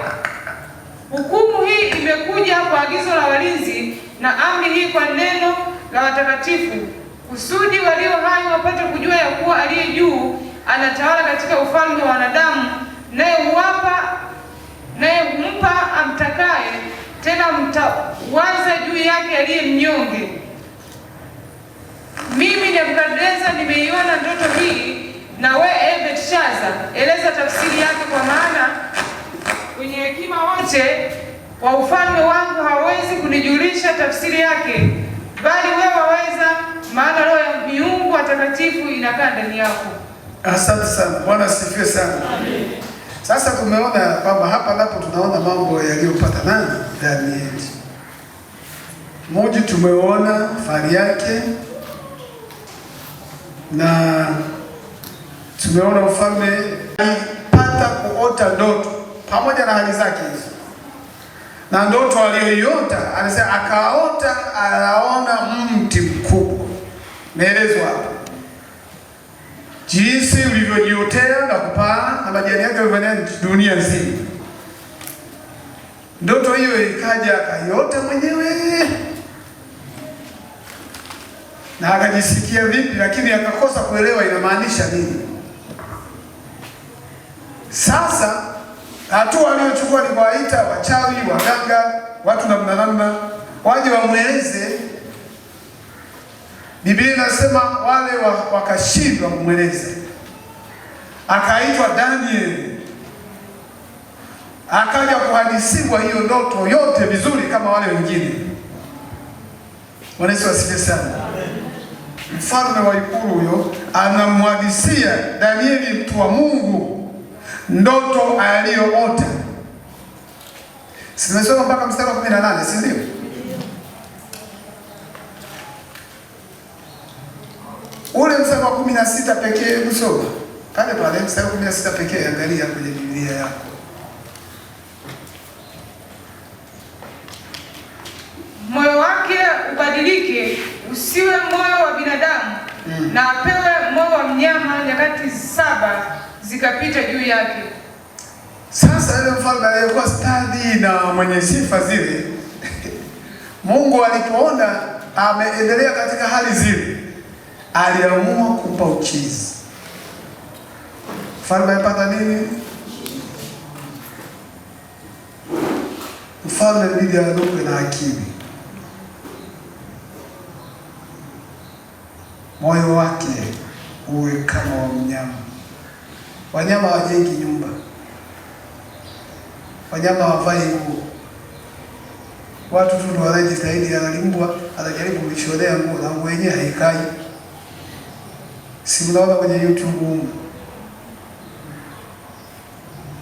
Hukumu hii imekuja kwa agizo la walinzi, na amri hii kwa neno la watakatifu, kusudi walio hai wapate kujua ya kuwa aliye juu anatawala katika ufalme wa wanadamu, naye humpa amtakaye, tena mtawaza juu yake aliye mnyonge. Mimi Nebukadneza nimeiona ndoto hii, na wewe Belshaza, eleza tafsiri yake, kwa maana wenye hekima wote wa ufalme wangu hawezi kunijulisha tafsiri yake, bali wewe waweza, maana roho ya miungu watakatifu inakaa ndani yako. Asante sana. Bwana asifiwe sana. Amen. Sasa tumeona kwamba hapa napo tunaona mambo yaliyopata nani? Danieli. Mmoja tumeona fari yake, na tumeona ufalme alipata kuota ndoto pamoja na hali zake hizo. Na ndoto aliyoiota, anasema akaota anaona mti mkubwa. Maelezo hapa jinsi ulivyojiotea na kupaa na majani yake yalivyoenea dunia nzima. Ndoto hiyo ikaja akaiota mwenyewe na akajisikia vipi, lakini akakosa kuelewa inamaanisha nini. Sasa hatua aliyochukua ni kuwaita wachawi, waganga, watu namna waje wamweleze. Biblia inasema wale wakashindwa kumweleza. Akaitwa Danieli, akaja kuhadisiwa hiyo ndoto yote vizuri kama wale wengine. Bwana Yesu asifiwe sana. Mfalme wa ikulu huyo anamhadisia Danieli, mtu wa Mungu, ndoto aliyoota. Simesoma mpaka mstari wa 18, si ndio? Ule mstari wa 16 pekee kusoma. Pale mstari wa 16 pekee, angalia kwenye Biblia yako. Moyo wake ubadilike, usiwe moyo wa binadamu, na apewe moyo wa mnyama. Nyakati 7 zikapita juu yake. Sasa yule mfalme aliyekuwa stadi na mwenye sifa zile, Mungu alipoona ameendelea katika hali zile, aliamua kumpa uchizi. Mfalme alipata nini? Mfalme mbili aluke na akili. Moyo wake uwe kama wa mnyama. Wanyama wajengi nyumba, wanyama hawavai nguo. Watu tu ndio wanajitahidi, analimbwa anajaribu kuishonea nguo na nguo yenyewe haikai. Si unaona kwenye YouTube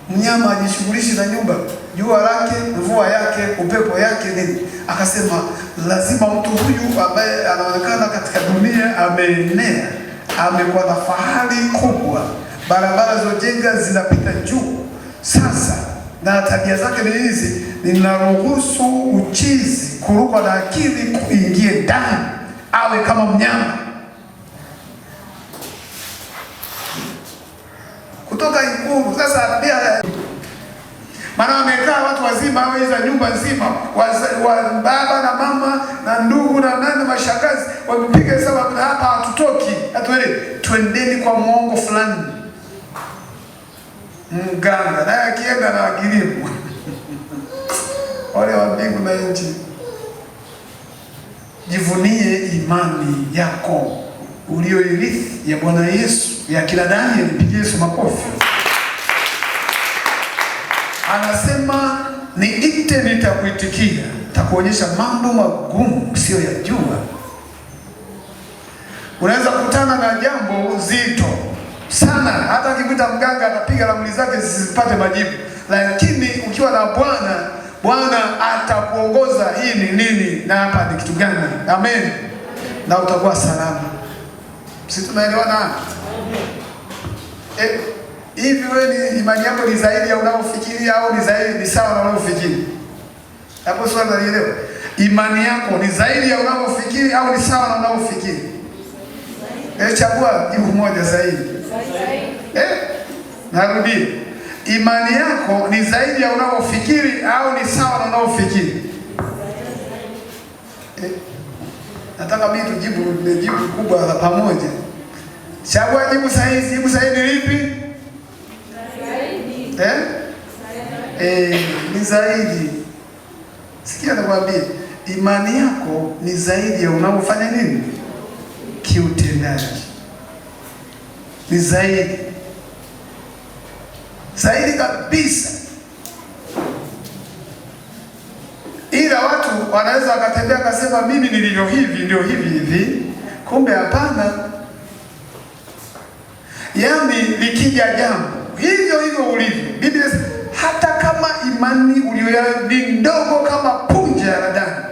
mnyama ajishughulishi na nyumba, jua lake, mvua yake, upepo yake nini. Akasema lazima mtu huyu ambaye anaonekana katika dunia ameenea, amekuwa na fahari kubwa, barabara zojenga zinapita juu. Sasa na tabia zake ni hizi, ninaruhusu uchizi, kuruka na akili kuingie ndani, awe kama mnyama. Kutoka Ikulu. Sasa pia maana wamekaa watu wazima au za nyumba nzima, wa baba na mama na ndugu na nani mashangazi, wamepiga hesabu hapa hatutoki. Atuele twendeni kwa muongo fulani. Mganga naye akienda na akilimu. Wale wa mbingu na nchi. Jivunie imani yako ulioirithi ya Bwana Yesu, ya kila Danieli. Pigie Yesu makofi. Anasema niite nitakuitikia, nitakuonyesha mambo magumu sio ya jua. Unaweza kukutana na jambo zito sana, hata akikuita mganga atapiga ramli zake zisipate majibu, lakini ukiwa na Bwana, Bwana atakuongoza hii ni nini na hapa ni kitu gani. Amen. Na utakuwa salama. Sisi tunaelewana? Hivi wewe ni imani yako ni zaidi ya unaofikiri au ni zaidi ni sawa na unaofikiri? Hapo swali nalielewa. Imani yako ni zaidi ya unaofikiri au ni sawa na unaofikiri? Chagua jibu moja zaidi. Narudia. Imani yako ni zaidi ya unaofikiri au ni sawa na unaofikiri? Nataka mimi tujibu kubwa la pamoja. Chagua jibu sahihi. Jibu sahihi ni lipi? Ni zaidi. Sikia nakwambia, imani yako ni zaidi ya unaofanya nini? Kiutendaji. Ni zaidi. Zaidi kabisa. Ila watu wanaweza wakatembea akasema mimi nilivyo hivi ndio hivi. Kumbe hapana. Yaani likija jambo hivyo ulivyo. Biblia inasema hata kama imani uliyonayo ni ndogo kama punje ya haradali,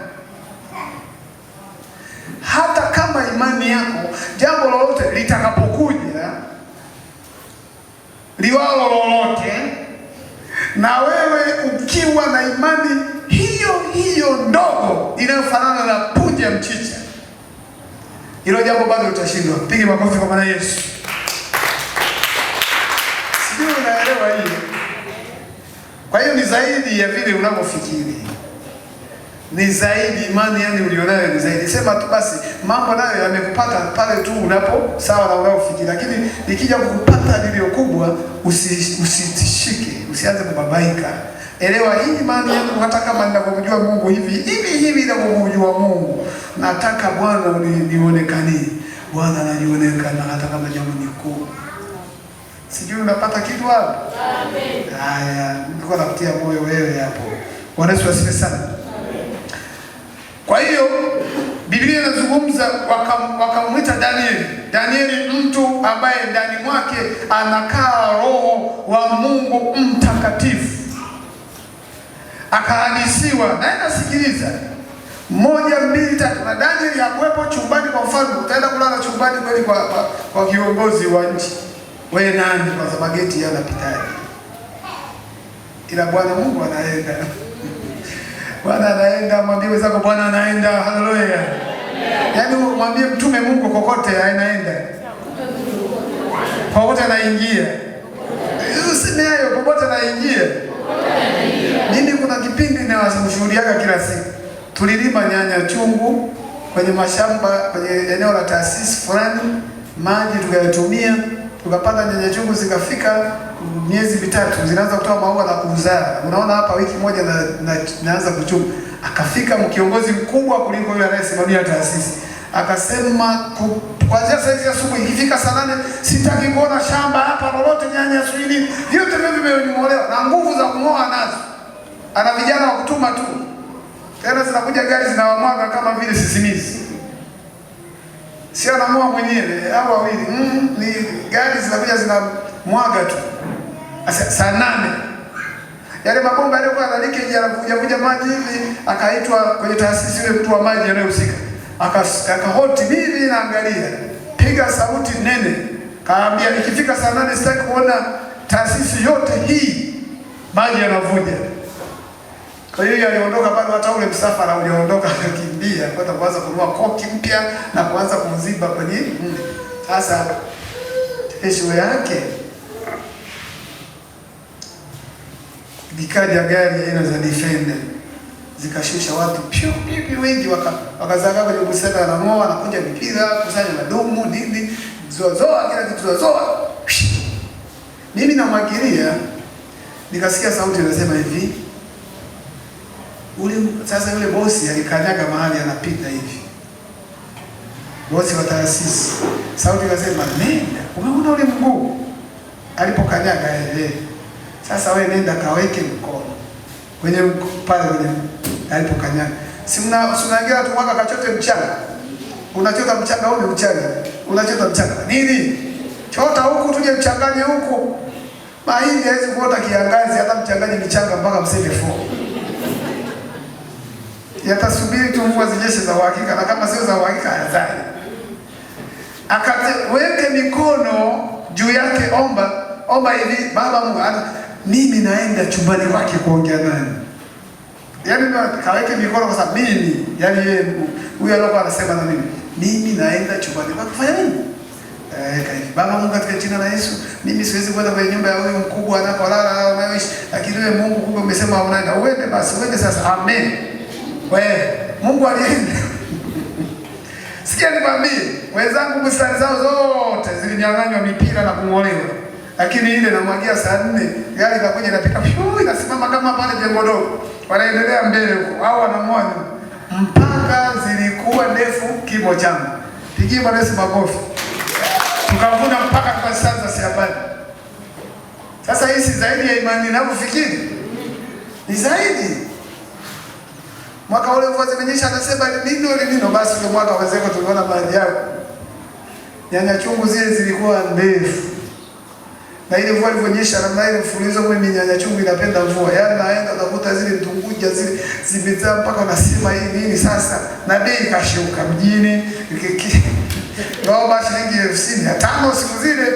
hata kama imani yako jambo lolote litakapokuja liwalo lolote, na wewe ukiwa na imani hiyo ndogo inayofanana na punje ya mchicha, hilo jambo bado utashindwa. Piga makofi kwa Bwana Yesu. Sio, unaelewa hii? Kwa hiyo ni zaidi ya vile unavyofikiri. Ni zaidi imani yani ulionayo ni zaidi. Sema tu basi mambo nayo yamekupata pale tu unapo sawa na unaofikiri. Lakini nikija kukupata lilio kubwa usitishike, usianze kubabaika. Elewa hii imani yangu hata kama ninavyomjua Mungu hivi ninavyomjua Mungu. Nataka Bwana nionekanie. Bwana ananionekana hata kama jambo ni kubwa. Sijui unapata kitu hapo? Amen. Haya, nilikuwa nakutia moyo wewe hapo. Bwana Yesu asifiwe sana. Kwa hiyo Biblia inazungumza wakamwita Danieli mtu ambaye ndani mwake anakaa roho wa Mungu mtakatifu. Akahadisiwa, naenda sikiliza. 1, 2, 3. Na Danieli hakuwepo chumbani kwa mfalme. Utaenda kulala chumbani kweli kwa kiongozi wa nchi. Wewe nani kwa sababu geti yanapitaje? Ila Bwana Mungu anaenda. Bwana anaenda, mwambie wenzako Bwana anaenda. Haleluya. Yaani mwambie mtume Mungu kokote anaenda. Popote anaingia. Useme hayo popote anaingia. Mimi kuna kipindi ninawashuhudiaga kila siku. Tulilima nyanya chungu kwenye mashamba kwenye eneo la taasisi fulani, maji tukayatumia, tukapanda nyanya chungu zikafika miezi 3 zinaanza kutoa maua na kuzaa. Unaona hapa wiki moja naanza kuchuma. Akafika mkiongozi mkubwa kuliko yule anayesimamia taasisi. Akasema kuanzia saa hizi asubuhi ikifika saa 8 sitaki kuona shamba hapa lolote nyanya swili. Vyote vimenimolewa na nguvu za kung'oa nazo. ana vijana wa kutuma tu, tena zinakuja gari zinawamwaga kama vile sisimizi, sio anamoa mwenyewe au wawili, ni gari zinakuja zinamwaga tu. Saa 8 yale mabomba yalikuwa na leakage yanakuja maji hivi, akaitwa kwenye taasisi ile mtu wa maji anayehusika, akahoti bibi naangalia, piga sauti nene, kaambia ikifika saa 8 sitaki kuona taasisi yote hii maji yanavuja. Kwa hiyo aliondoka bado hata ule msafara uliondoka, akimbia kwenda kuanza kununua koki mpya na kuanza kuziba kwenye sasa kesho yake. Bikaja gari aina za Defender zikashusha watu piu wengi, wakazagaa kwenye busara na moa na kuja mipira kusanya madumu nini zoa kila kitu zoa. Mimi namwagilia, nikasikia sauti inasema hivi, sasa yule bosi alikanyaga mahali anapita hivi, bosi wa taasisi, sauti ikasema nenda, umeona ule mguu alipokanyaga sasa wewe nenda kaweke mkono kwenye pale kwenye alipokanyaga. Si unaingia tu mwaka kachote mchanga. Unachota mchanga ule mchanga. Unachota mchanga. Nini? Chota huku tuje mchanganye huku. Mahindi haiwezi kuota kiangazi, hata mchanganye michanga mpaka mseme fo. Yatasubiri tu mvua zinyeshe za uhakika, na kama sio za uhakika hazai. Akaweke mikono juu yake, omba hivi, Baba Mungu, mimi naenda chumbani kwake kuongea naye. Yaani kaweke mikono kwa sababu mimi, yaani yeye huyu alikuwa anasema na mimi naenda chumbani kwake kufanya nini? Baba Mungu, katika jina la Yesu, mimi siwezi kwenda kwenye nyumba ya huyu mkubwa anapolala anayoishi, lakini wewe Mungu kumbe umesema unaenda. Uende basi, uende sasa. Amen. Wewe Mungu alienda. Sikia nikwambie, wenzangu bustani zao zote zilinyang'anywa mipira na kung'olewa. Lakini ile namwagia saa 4, gari inakuja inapita inasimama kama pale jengo dogo. Wanaendelea mbele huko au wanamwona mpaka zilikuwa ndefu kimo changu. Pigie Bwana Yesu makofi. Tukavuna mpaka kwa sasa siapani. Sasa hii si zaidi ya imani ninavyofikiri. Ni zaidi. Mwaka ule mvua zimenyesha, anasema nino basi ule mwaka wazeko tuliona maajabu. Nyanya chungu zile zilikuwa ndefu. Na ile mvua ilivyonyesha namna ile mfululizo mwe nyanya chungu inapenda mvua. Yaani naenda utakuta zile mtunguja zile zimezaa mpaka unasema hii nini sasa? Na bei kashuka mjini. Roba shilingi 50,500 siku zile.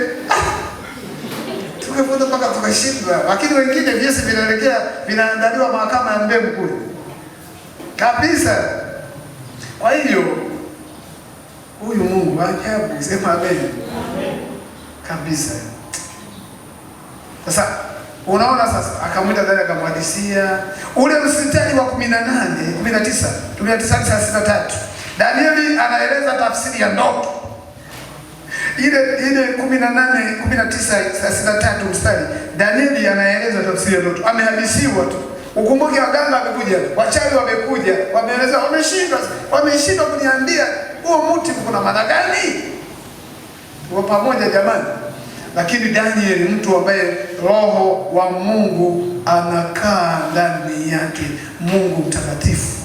Tukavuna mpaka tukashindwa. Lakini wengine viesi vinaelekea vinaandaliwa mahakama ya mbegu kule. Kabisa. Kwa hiyo huyu Mungu ajabu, sema amen. Kabisa. Sasa unaona, sasa akamwita ndani akamhadisia ule mstari wa 19:33. Danieli anaeleza tafsiri ya ndoto. Ile 19:33 mstari, Danieli anaeleza tafsiri ya ndoto. Amehadisiwa tu. Ukumbuke waganga wamekuja, wachawi wamekuja, wameeleza wameshindwa kuniambia huo mti kuna maana gani? Tuko pamoja jamani. Lakini Danieli, mtu ambaye roho wa Mungu anakaa ndani yake, Mungu mtakatifu,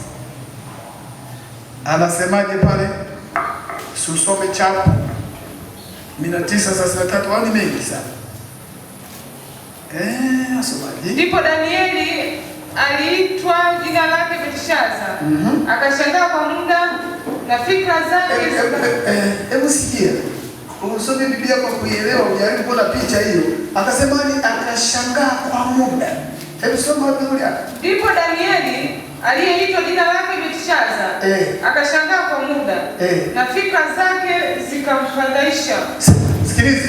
anasemaje pale? Susome chapo 19:33, wani mengi sana. Asomaje? Ndipo Danieli aliitwa jina lake Belteshaza. Akashangaa kwa muda na fikra zake. Hebu sikia. Usome Biblia kwa kuelewa, ujaribu kuona picha hiyo. Akasema ni akashangaa kwa muda. Hebu soma Biblia. Ndipo Danieli aliyeitwa jina lake Belteshaza akashangaa kwa muda na fikra zake zikamfadhaisha. Sikiliza.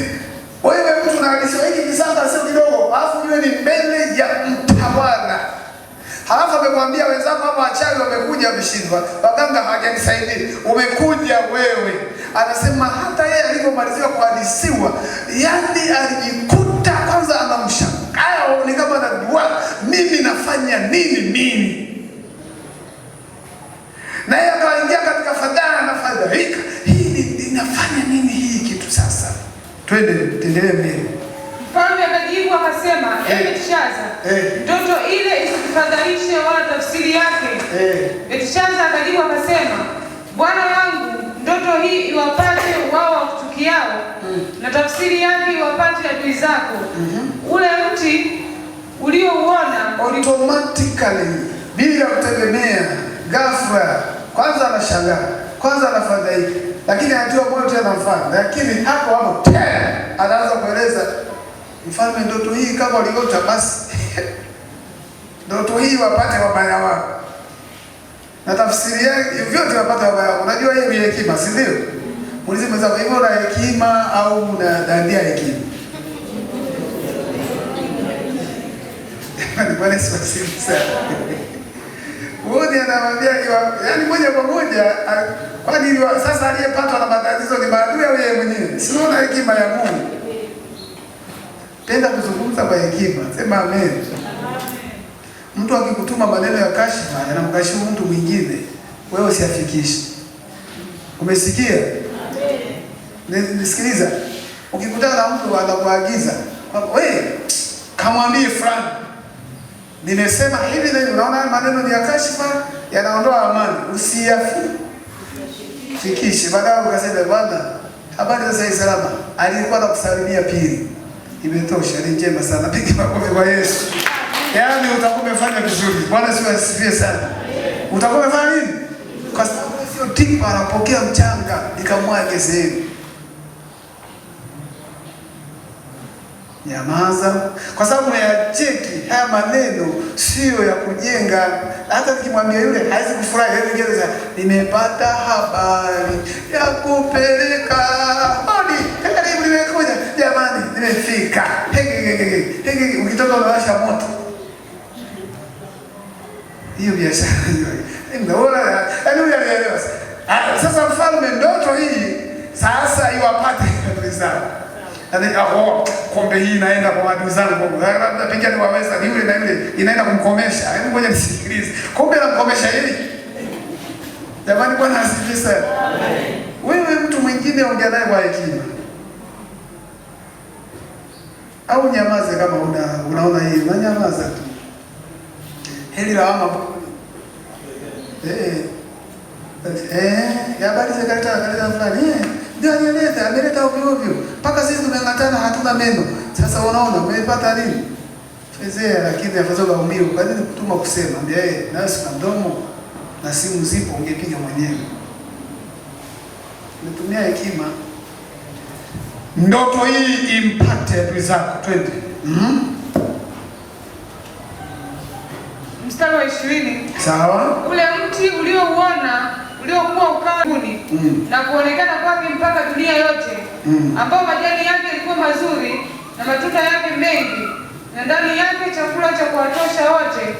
Wewe mtu unahadisiwa hiki kisanga sio kidogo, alafu wewe ni mbele ya mtawala. Halafu amemwambia wenzako hapa wachawi wamekuja wameshindwa, waganga hawajanisaidia. Umekuja wewe. Anasema hata yeye alipomaliziwa kuhadisiwa, yani alijikuta kwanza anamshangaa, ni kama anadua, mimi nafanya nini mimi? Na yeye akaingia katika fadhaa na fadhaika. Hii inafanya nini hii kitu sasa? Twende, tuendelee mbele. Mfalme akajibu akasema, Belteshaza, ndoto ile isikufadhaishe wala tafsiri yake. Belteshaza akajibu akasema, bwana wangu, ndoto hii iwapate wao wakuchukiao, na tafsiri yake iwapate adui zako. Ule mti uliouona automatically, bila kutegemea, ghafla, kwanza anashangaa, kwanza anafadhaika, lakini anatoa moyo tena mfano. Lakini hapo tena anaanza kueleza, mfalme, ndoto hii kama uliota, basi ndoto hii wapate wabaya wako, na tafsiri yake vyote wapate wabaya wako. Unajua hii ni hekima, si ndio? Muulize mwenzako, hivyo una hekima au unadandia hekima? Bwana Yesu asifiwe sana. Wote anamwambia yaani moja kwa moja, kwani sasa aliyepatwa na matatizo ni maadui au yeye mwenyewe? Si unaona hekima ya Mungu? Penda kuzungumza kwa hekima. Sema amen. Mtu akikutuma maneno ya kashfa, yanamkashifu mtu mwingine, wewe usiafikishe. Umesikia? Nisikiliza. Ukikutana na mtu anakuagiza, wewe kamwambie fulani, nimesema hivi na hivi, unaona maneno ni ya kashfa, yanaondoa amani, usiyafikishe. Baadaye ukasema, bwana, habari za sasa salama, alikuwa anakusalimia pili. Imetosha, ni njema sana. Piga makofi kwa Yesu. Yaani utakuwa umefanya vizuri. Bwana Yesu asifiwe sana. Utakuwa umefanya nini? Kwa sababu sio tipa anapokea mchanga ikamwage sehemu. Nyamaza, kwa sababu ya cheki haya maneno sio ya kujenga. Hata nikimwambia yule hawezi kufurahi, yeye ngeza, nimepata habari ya kupeleka hodi, karibu nimekuja, jamani nimefika. Hege ukitoka unawasha moto. Hiyo biashara hiyo. Unaona, yaani huyu anaelewa. Sasa mfalme, ndoto hii sasa iwapate adui zao. Kombe hii inaenda kwa adui zangu. Labda pengine waweza ni yule na yule inaenda kumkomesha. Hebu ngoja nisikilize. Kombe anamkomesha yeye. Jamani, Bwana asifiwe sana. Wewe mtu mwingine ongea naye kwa hekima. Au nyamaze kama unaona hii, unanyamaza tu. Heli lawama. Habari za kaleta fulani. Ndio ameleta ovyo ovyo. Mpaka sisi tumengatana hatuna meno. Sasa unaona umepata nini? Fezea, lakini afadhali waumie. Kwa nini kutuma kusema? Ambia na sina mdomo na simu zipo, ungepiga mwenyewe. Nitumia hekima. Ndoto hii impate adui zako. Twende. Mstari wa 20. Sawa. Ule mti uliouona uliokuwa ukavuni na kuonekana kwake mpaka dunia yote, ambao majani yake yalikuwa mazuri na matunda yake mengi, na ndani yake chakula cha kuwatosha wote,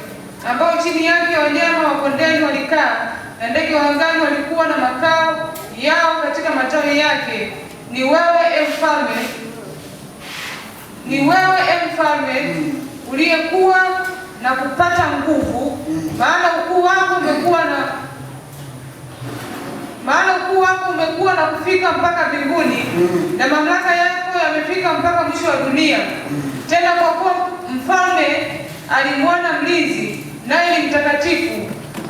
ambao chini yake wanyama wa kondeni walikaa, na ndege wa angani walikuwa na makao yao katika matawi yake. Ni wewe mfalme, uliyekuwa na kupata nguvu, maana ukuu wako umekuwa na kufika mpaka mbinguni, na mamlaka yako yamefika mpaka mwisho wa dunia. Tena kwa kuwa mfalme alimwona mlinzi, naye ni mtakatifu,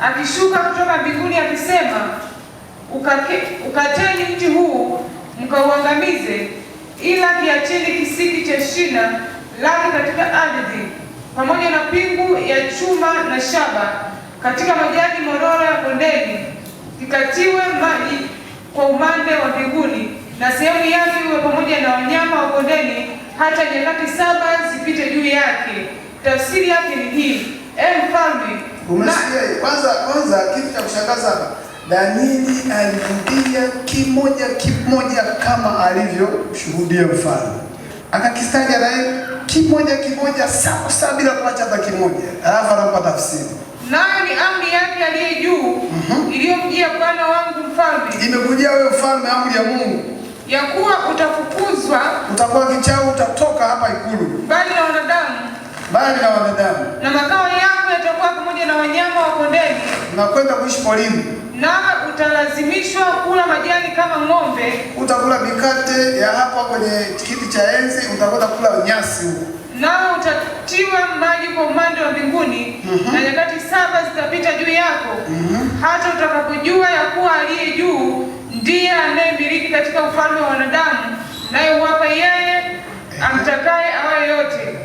akishuka kutoka mbinguni akisema, ukateni mti huu mkauangamize, ila kiacheni kisiki cha shina lake katika ardhi, pamoja na pingu ya chuma na shaba katika majani mororo ya kondeni, kikatiwe maji kwa umande wa mbinguni, na sehemu yake iwe pamoja na wanyama wa kondeni, hata nyakati 7 zipite juu yake. Tafsiri yake ni hii: mfalme, umesikia? Kwanza kitu cha kushangaza hapa, Danieli alirudia kimoja kama alivyoshuhudia mfalme, akakistaja naye kimoja sawa bila kuacha hata kimoja, alafu anampa tafsiri. Nayo ni amri yake aliye juu, iliyomjia bwana wangu mfalme. Imekujia wewe mfalme, amri ya Mungu, ya kuwa utafukuzwa, utakuwa kichao, utatoka hapa ikulu, mbali na wanadamu, na makao yako yatakuwa pamoja na wanyama wa kondeni, na kwenda kuishi porini, na utalazimishwa kula majani kama ng'ombe. Utakula mikate ya hapa kwenye kiti cha enzi, utakwenda kula nyasi huko. nao utatiwa maji kwa umande wa mbinguni, na nyakati 7 zitapita juu yako, hata utakapojua ya kuwa aliye juu ndiye anayemiliki katika ufalme wa wanadamu, naye huwapa yeye amtakaye awaye yote.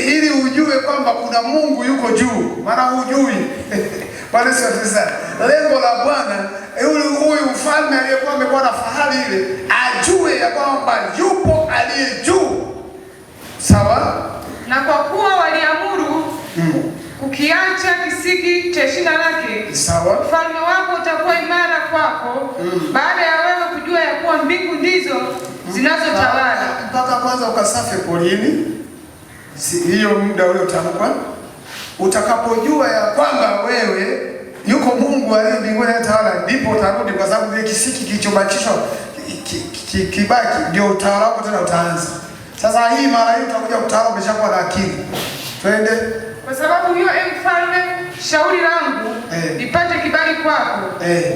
Ili ujue kwamba kuna Mungu yuko juu, maana hujui. Bwana sasa, lengo la Bwana huyu mfalme aliyekuwa amekuwa na fahari ile ajue ya kwamba yupo aliye juu. Sawa? Na kwa kuwa waliamuru kukiacha kisiki cha shina lake, sawa, ufalme wako utakuwa imara kwako, baada ya wewe kujua ya kuwa mbingu ndizo zinazotawala. Mpaka kwanza ukasafe polini, hiyo muda ule utamkwa, utakapojua ya kwamba wewe yuko Mungu aliye mbinguni anatawala, ndipo utarudi, kwa sababu ile kisiki kilichobakishwa kibaki ndio utawala wako tena utaanza. Sasa hii mara hii utakuja kutawala umeshakuwa na akili. Twende. Kwa sababu hiyo mfalme, shauri langu nipate kibali kwako,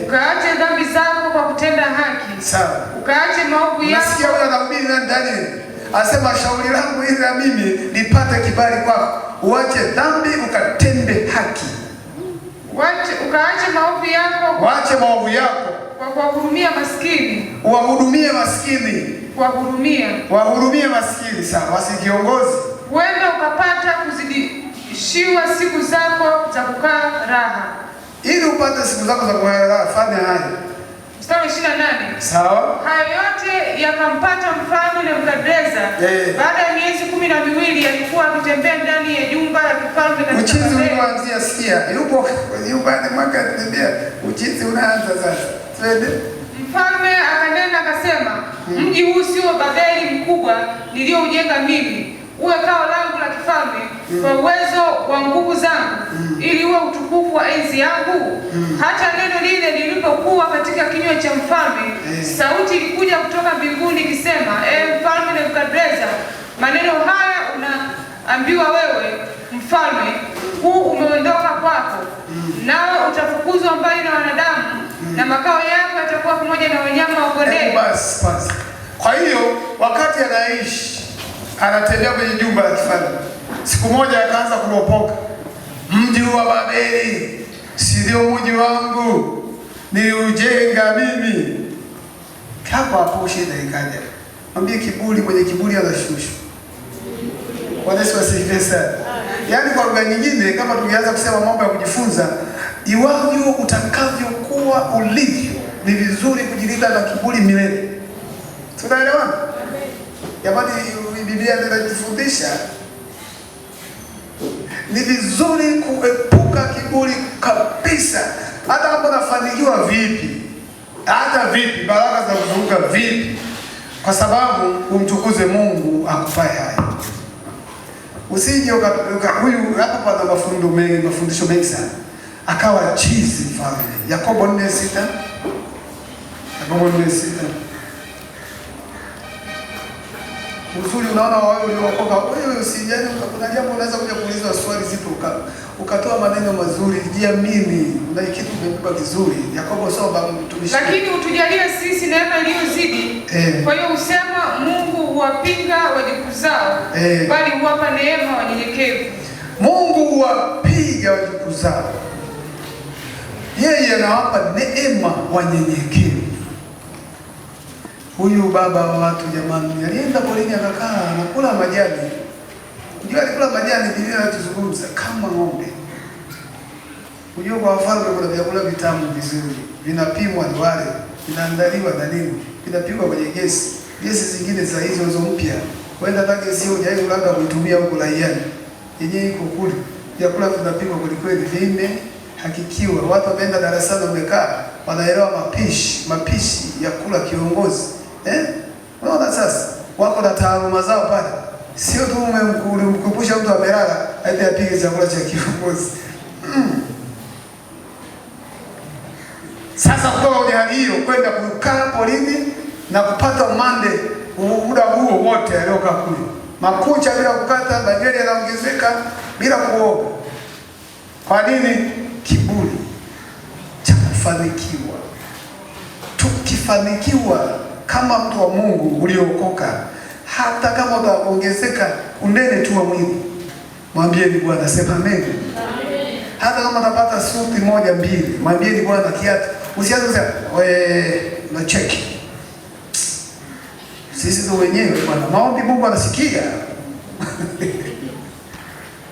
ukaache dhambi zako kwa kutenda haki. Sawa. Ukaache maovu yako. Nasikia wewe anahubiri na Daniel. Asema shauri langu ili na mimi nipate kibali kwako. Uache dhambi ukatende haki. Ukaache maovu yako. Waache maovu yako. Kwa kuwahurumia maskini. Wahudumie maskini. Wahurumie maskini. Sawa, wasi kiongozi. Uende ukapata kuzidishiwa siku zako za kukaa raha. Ili upate siku zako za kukaa raha, fanya haya. Mstari 28. Sawa. Hayo yote yakampata mfalme Nebukadneza. Baada ya miezi 12 alikuwa akitembea ndani ya jumba la kifalme katika uchizi unaanzia sikia. Yupo kwenye nyumbani mwaka atembea. Uchizi unaanza sasa. Twende. Mfalme akanena akasema, mji huu sio Babeli mkubwa nilioujenga mimi, uwe kao langu la kifalme kwa uwezo wa nguvu zangu, ili uwe utukufu wa enzi yangu. Hata neno lile lilipokuwa katika kinywa cha mfalme, sauti ilikuja kutoka mbinguni ikisema, mfalme Nebukadneza, maneno haya unaambiwa wewe mfalme, huu umeondoka kwako, nawe utafukuzwa mbali na wanadamu, na makao yako yatakuwa pamoja na wanyama wa kondeni. Basi. Kwa hiyo wakati anaishi anatembea kwenye jumba la kifalme, siku moja akaanza kuropoka, mji wa Babeli sio mji wangu, niliujenga mimi. Hapo shida ikaja. Mwambie kiburi, mwenye kiburi anashushwa. Bwana Yesu asifiwe sana. Yaani kwa lugha nyingine, kama tungeanza kusema mambo ya kujifunza, iwavyo utakavyokuwa ulivyo, ni vizuri kujilinda na kiburi milele. Tunaelewana? Jamani, Biblia inatufundisha ni vizuri kuepuka kiburi kabisa. Hata kama unafanikiwa vipi, hata vipi, baraka za kuzunguka vipi, kwa sababu umtukuze Mungu akupae haya. Usije huyu hapa pana mafundisho mengi sana. Akawa chizi mfalme. Yakobo 4:6. Yakobo 4:6. Uzuri unaona wao uliokoka, wewe usijani, kuna jambo unaweza kuja kuulizwa swali zito ukatoa maneno mazuri, jiamini, una kitu umebeba vizuri. Yakobo soma mtumishi. Lakini utujalie sisi neema iliyozidi. Kwa hiyo usema Mungu huwapinga wajikuzao, bali huwapa neema wanyenyekevu. Mungu huwapiga wajikuzao, yeye anawapa neema wanyenyekevu. Huyu baba wa watu jamani, alienda porini akakaa anakula majani. Unajua alikula majani, Biblia inatuzungumza kama ng'ombe. Unajua kwa wafalme kuna vyakula vitamu vizuri, vinapimwa ni wale, vinaandaliwa na nini, vinapigwa kwenye gesi. Gesi zingine za hizo mpya, wenda hata gesi hiyo hujai labda kuitumia huko Laiani. Yenyewe iko kule. Vyakula vinapigwa kweli vimehakikiwa. Watu wameenda darasani wamekaa, wanaelewa mapishi ya kula kiongozi. Unaona sasa, wako na taaluma zao pale. Sio tu umemkumbusha mtu amelala, aende apige chakula cha kiongozi. Sasa kutoka kwenye hali hiyo kwenda kukaa porini na kupata umande muda huo wote aliokaa kule. Makucha bila kukata, bajeli yanaongezeka bila kuoga. Kwa nini? Kiburi cha kufanikiwa. Tukifanikiwa kama mtu wa Mungu uliokoka, hata kama utaongezeka unene tu wa mwili, mwambieni Bwana, sema amen. Hata kama utapata suti moja mbili, mwambieni Bwana kiatu. Usianze kusema na cheki. Sisi ndio wenyewe Bwana. Maombi Mungu anasikia.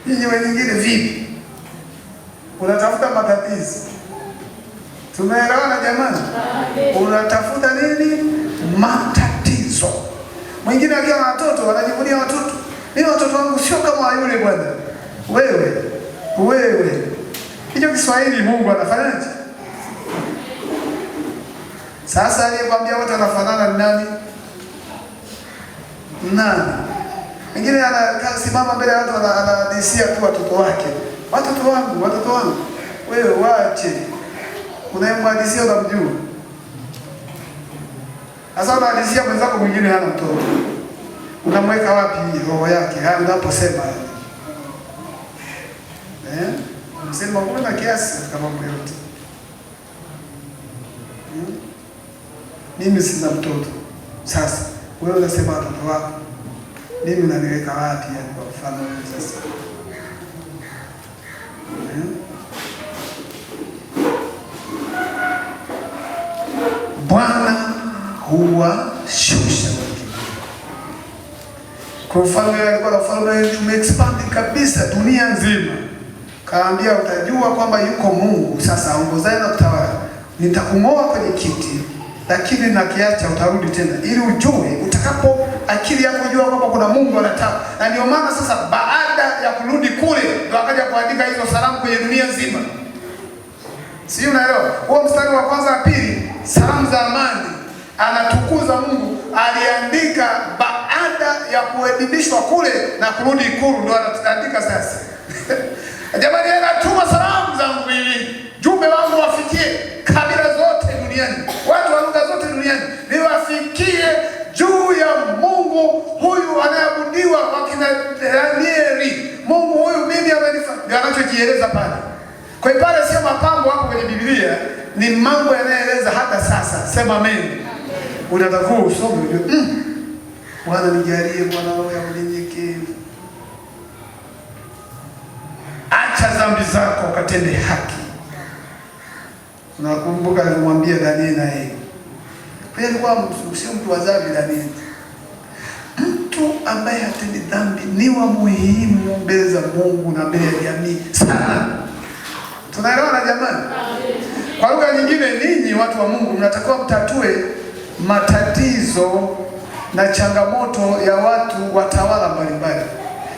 Ninyi wengine vipi? Unatafuta matatizo. Tumeelewana jamani? Unatafuta nini? Matatizo. Mwingine akiwa na watoto anajivunia watoto. Mimi watoto wangu sio kama yule bwana. Wewe. Hicho Kiswahili Mungu anafanyaje? Sasa aliyekwambia wote wanafanana ni nani? Mwingine anasimama mbele ya watu anadisia tu watoto wake. Watoto wangu. Wewe waache. Unayemwadisia unamjua. Sasa unadisia mwenzako mwingine hana mtoto. Unamweka wapi roho yake? Haya unaposema. Msema kuna kiasi kama mambo yote. Mimi sina mtoto. Sasa wewe unasema watoto wako. Mimi unaniweka wapi yani kwa mfano sasa? Bwana huwa shusha wengine. Kwa mfano alikuwa na falme tumeexpand kabisa dunia nzima. Kaambia utajua kwamba yuko Mungu, sasa aongozane na kutawala. Nitakung'oa kwenye kiti, lakini nakiacha utarudi tena ili ujue utakapo akili yako kujua kwamba kuna Mungu anataka. Na ndio maana sasa baada ya kurudi kule ndio akaja kuandika hizo salamu kwenye dunia nzima. Si unaelewa? Huo mstari wa kwanza na pili, salamu za amani, anatukuza Mungu, aliandika baada ya kuedibishwa kule na kurudi ikulu ndio anaandika sasa. Jamani, anatuma salamu zangu ili jumbe wangu wafikie kabila zote duniani, watu wa lugha zote duniani, niwafikie juu ya Mungu huyu anayeabudiwa kwa kina Danieli. Mungu huyu mimi amenifanya, anachojieleza pale. Kwa hiyo pale sio mapambo hapo kwenye Biblia, ni mambo yanayoeleza hata sasa. Sema amen. Unatakiwa usome ujue, Bwana nijalie Bwana roho ya unyenyekevu. Acha dhambi zako ukatende haki. Unakumbuka alimwambia Danieli na yeye. Pia alikuwa sio mtu wa dhambi Danieli. Mtu ambaye hatendi dhambi ni wa muhimu mbele za Mungu na mbele ya jamii sana. Tunaelewana jamani? Kwa lugha nyingine, ninyi watu wa Mungu mnatakiwa mtatue matatizo na changamoto ya watu watawala mbalimbali.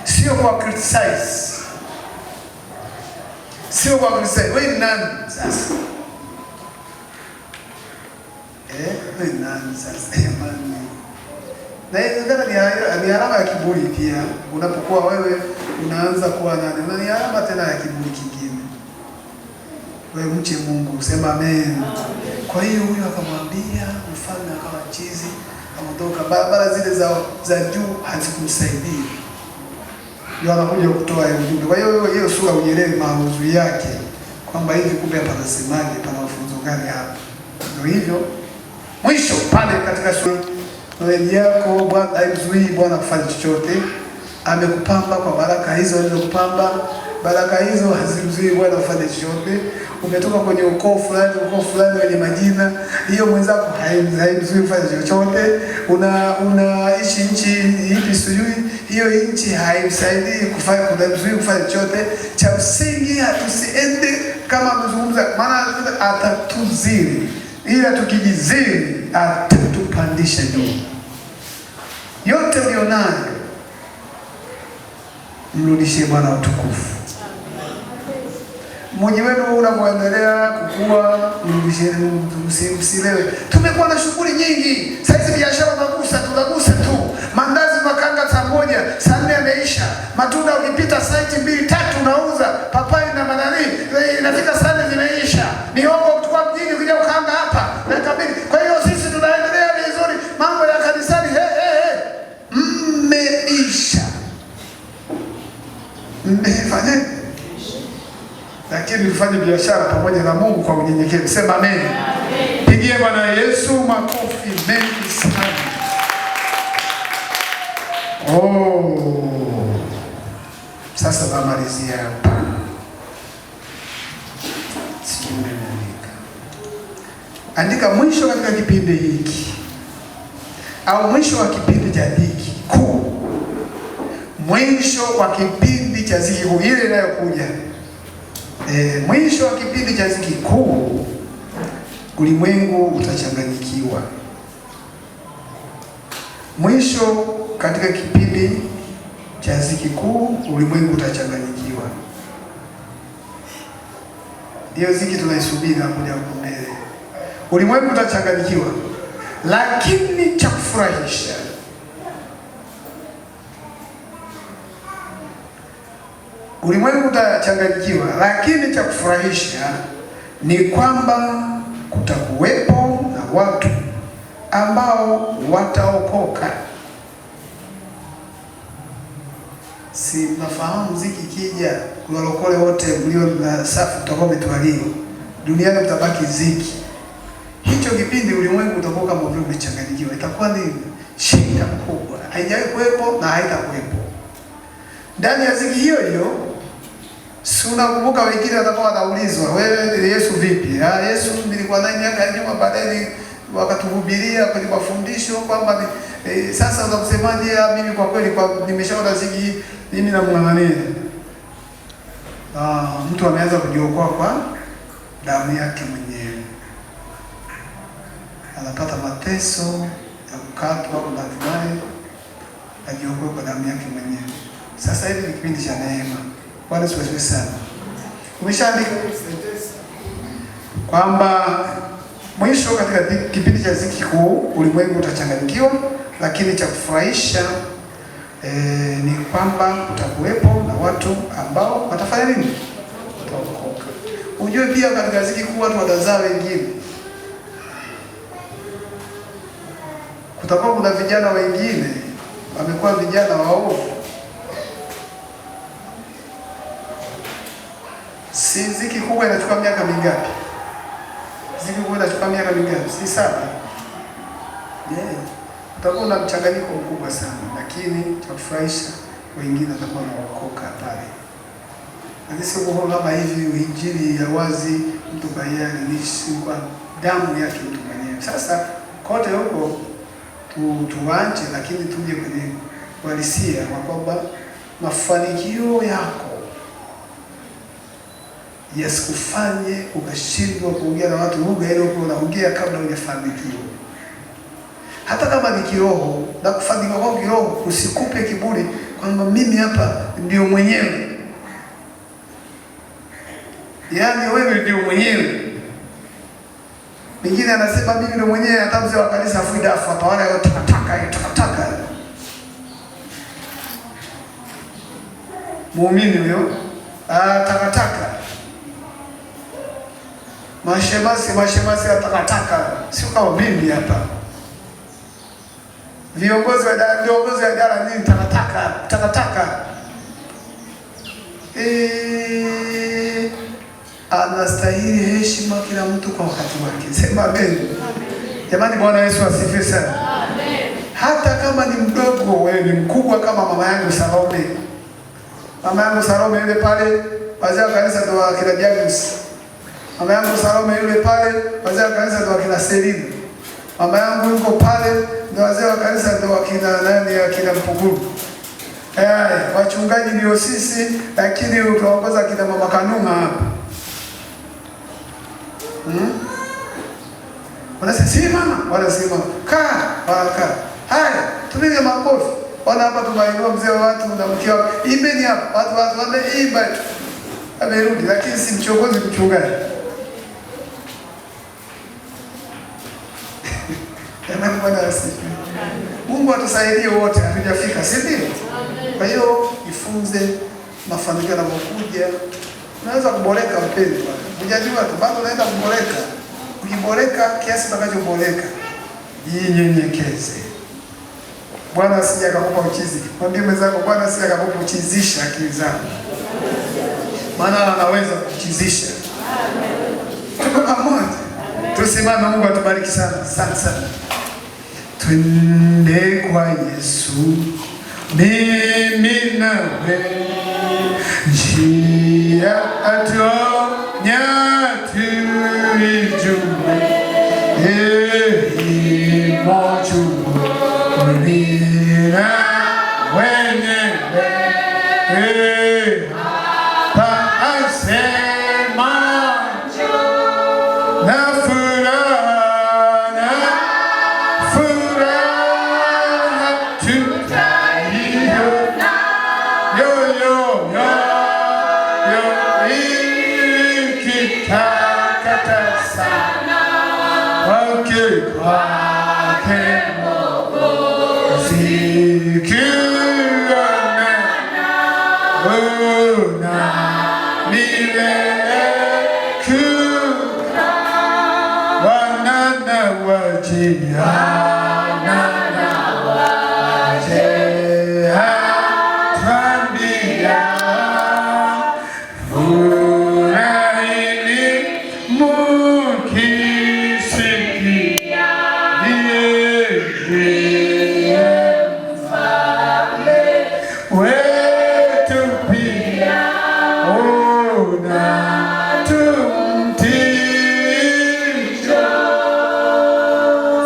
Sio kwa criticize. Wewe ni nani sasa? Wewe ni nani sasa? Na hiyo ni alama ya kiburi pia. Unapokuwa wewe unaanza kuwa nani? Na ni alama tena ya kiburi kingine. Wewe mche Mungu, sema amen. Kwa hiyo huyu akamwambia, mfalme akawa chizi, amondoka. Barabara zile za juu hazikumsaidia. Ndio anakuja kutoa ujumbe. Kwa hiyo sura unyelewe maudhui yake kwamba hivi kumbe hapa nasemaje, pana mafunzo gani hapa. Ndio hivyo. Mwisho pale katika sura yako Bwana haimzuii Bwana kufanya chochote. Amekupamba kwa baraka hizo alizokupamba. Baraka hizo hazimzuii Bwana kufanya chochote. Umetoka kwenye ukoo fulani wenye majina, hiyo mwenzako haimzuii kufanya chochote. Unaishi nchi ipi sijui, hiyo nchi haimsaidii kufanya chochote. Cha msingi hatusiende kama mzungumza, maana atatuzidi. Ila tukijizidi atatupandisha juu. Yote ulionayo mrudishie Bwana utukufu. Mmoja wenu unapoendelea kukua, mrudishie Mungu, msilewe. Tumekuwa na shughuli nyingi. Sasa biashara tunagusa tu. Mandazi makanga saa moja, saa 4 yameisha. Matunda ukipita site 2 3 unauza. Papai na manani, inafika saa 4 zimeisha. Mihogo kutoka mjini kuja ukaanga hapa. Na kabili. Kwa hiyo sisi tunaendelea vizuri. Mambo ya kanisani mmeisha. Mmefanya. Lakini tufanye biashara pamoja na Mungu kwa unyenyekevu. Sema amen. Pigie Bwana Yesu makofi mengi sana. Sasa namalizia hapa. Andika mwisho katika kipindi hiki au mwisho wa kipindi cha dhiki kuu, mwisho wa kipindi cha dhiki kuu ile inayokuja, mwisho wa kipindi cha dhiki kuu, ulimwengu utachanganyikiwa. Mwisho katika kipindi cha dhiki kuu, ulimwengu utachanganyikiwa. Ndio dhiki tunaisubiri hapo mbele. Ulimwengu utachanganyikiwa, lakini cha kufurahisha, ulimwengu utachanganyikiwa, lakini cha kufurahisha ni kwamba kutakuwepo na watu ambao wataokoka. Si nafahamu ziki kija, kuna walokole wote mlio na safu tutakuwa umetwaliwa, duniani utabaki ziki. Hicho kipindi ulimwengu utakuwa kama vile umechanganyikiwa, itakuwa ni shida kubwa, haijawahi kuwepo na haitakuwepo. Ndani ya ziki hiyo hiyo, si unakumbuka wengine watakuwa wanaulizwa, wewe Yesu vipi? Yesu nilikuwa naye miaka ya nyuma, baadaye wakatuhubiria kwenye mafundisho kwamba sasa unakusemaje? Mimi kwa kweli nimeshaona ziki mimi namng'ang'ania. Mtu anaweza kujiokoa kwa damu yake mwenyewe, anapata mateso ya kukatwa na hatimaye ajiokoe kwa damu yake mwenyewe. Sasa hivi ni kipindi cha neema. Bwana asifiwe sana. Umeshaandika kwamba mwisho katika kipindi cha dhiki kuu ulimwengu utachanganyikiwa, lakini cha kufurahisha ni kwamba kutakuwepo na watu ambao watafanya nini? Wataokoka. Ujue pia katika dhiki kuu watu watazaa wengine. Kutakuwa kuna vijana wengine wamekuwa vijana waovu. Si dhiki kubwa inachukua miaka mingapi? Dhiki kubwa inachukua miaka mingapi? Si 7. Utakuwa na mchanganyiko mkubwa sana, lakini cha kufurahisha wengine watakuwa wanaokoka pale. Na sisi kama hivi injili ya wazi mtu bayani ni kwa damu yake mtu mwenyewe. Sasa kote huko tuanje, lakini tuje kwenye uhalisia kwamba mafanikio yako yasikufanye ukashindwa kuongea na watu lugha ile uko unaongea kabla hujafanikiwa. Hata kama ni kiroho, na kufanikiwa kwa kiroho usikupe kiburi kwamba mimi hapa ndio mwenyewe. Yaani wewe ndio mwenyewe. Mwingine anasema mimi ndio mwenyewe, hata mzee wa kanisa afuida afuata wale wote takataka. Muumini huyo takataka. Mashemasi ya takataka. Sio kama mimi hapa. Viongozi wa idara nini takataka. Anastahili heshima kila mtu kwa wakati wake. Sema amen. Jamani, Bwana Yesu asifiwe sana. Amen. Hata kama ni mdogo, wewe ni mkubwa kama mama yangu Salome. Mama yangu Salome yule pale, wazee wa kanisa ndio wakina James. Mama yangu Salome yule pale, wazee wa kanisa ndio wakina Selina. Mama yangu yuko pale, ndio wazee wa kanisa ndio wakina nani, akina Mpuguru. Wachungaji ndio sisi, lakini utaongoza kina mama Kanunga hapa. Wanasema kaa. Haya, tupige makofi. Wana hapa tumainua mzee wa watu na mke wao. Imbeni hapa. Watu wameimba tu. Amerudi, lakini si mchongozi mchungaji. Jamani, Bwana asifiwe. Mungu atusaidie wote, hatujafika, si ndio? Kwa hiyo jifunze mafanikio yanapokuja. Unaweza kuboreka mpenzi bwana. Hujajua tu bado unaenda kuboreka. Ukiboreka kiasi utakachoboreka, jinyenyekeze. Bwana asije akakupa uchizi. Mwambie mwenzako, Bwana asije akakupa uchizisha akili zako. Maana anaweza kuchizisha. Tuko pamoja. Tusimame, Mungu atubariki sana. Asante sana. Twende kwa Yesu mimi nawe, njia atuonya tuijue, imojuulina wenyewe, paasema na furaha tutaiona, ikitakata sana wake kwake Mwokozi, kuona milele wanana wajia twambia furahini mukisikia ndiye mfalme wetu pia, ona tumtisho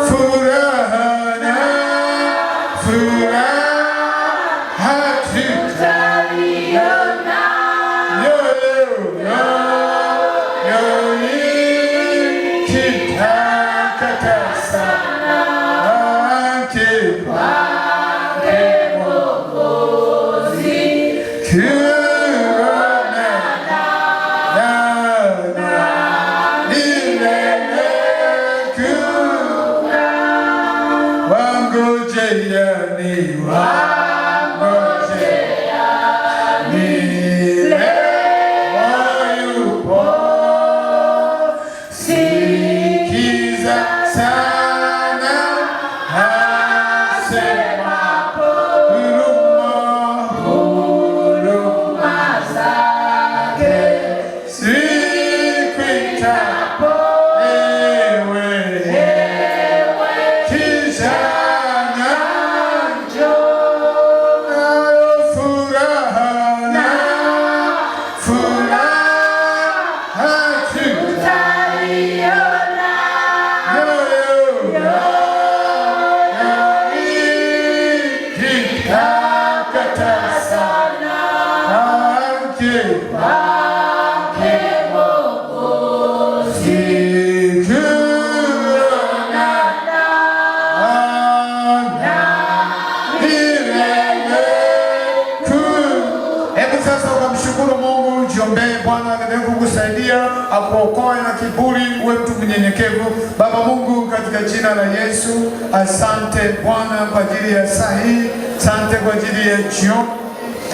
furaha tutaiona, ikitakata sana wake kwake Mwokozi, kuonana milele wangojeani wayupo, sikiza sana asemapo huruma zake, sikuitapo ewe kijana Bwana aendelee kukusaidia, akuokoe na kiburi, uwe mtu mnyenyekevu. Baba Mungu, katika jina la Yesu, asante Bwana kwa ajili ya saa hii, asante kwa ajili ya jioni,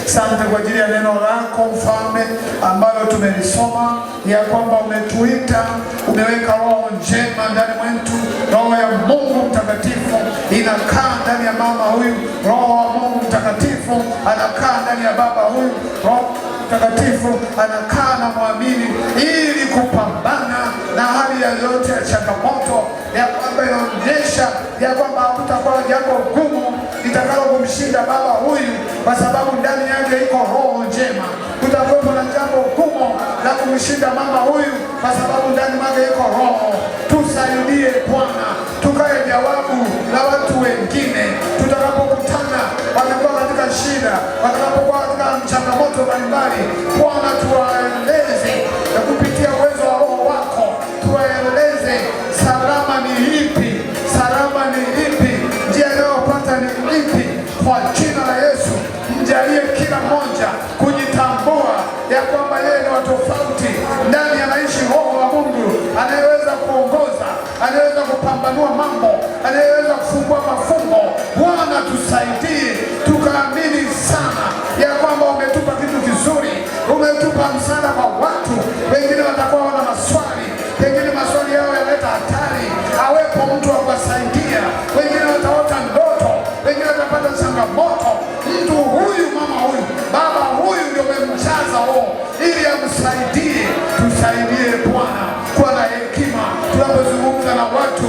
asante kwa ajili ya neno lako Mfalme ambalo tumelisoma, ya kwamba umetuita, umeweka roho njema ndani mwetu. Roho ya Mungu Mtakatifu inakaa ndani ya mama huyu, roho wa Mungu Mtakatifu anakaa ndani ya baba huyu, roho Mtakatifu anakaa na muamini ili kupambana na hali yoyote ya changamoto, ya kwamba inaonyesha ya kwamba hakutakuwa jambo gumu litakalo kumshinda baba huyu, kwa sababu ndani yake iko roho njema. Kutakuwa na jambo gumu la kumshinda mama huyu, kwa sababu ndani yake iko roho. Tusaidie Bwana, tukae jawabu la watu wengine tutakapokutana, wanakuwa katika shida, watakapokuwa katika changamoto mbalimbali. Bwana, tuwaeleze na kupitia uwezo wa roho wako, tuwaeleze salama ni ipi, salama ni ipi, njia inayopata ni ipi. Kwa jina la Yesu, mjalie kila mmoja kujitambua ya kwamba yeye ni wa tofauti. Ndani anaishi roho wa Mungu anayeweza kuongoza, anayeweza kupambanua mambo, anayeweza kufungua mafumbo. Bwana, tusaidie tukaamini sana ya kwamba umetupa kitu kizuri, umetupa msaada kwa watu wengine. Watakuwa wana maswali, pengine maswali yao yanaleta hatari, awepo mtu wa kuwasaidia. Wengine wataota ndoto, wengine watapata changamoto. Mtu huyu, mama huyu, baba huyu ndio umemjaza roho ili amsaidie. Tusaidie Bwana kuwa na hekima tunapozungumza na watu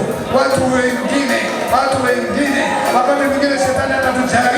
wengine. Wakati mwingine shetani atatujaribu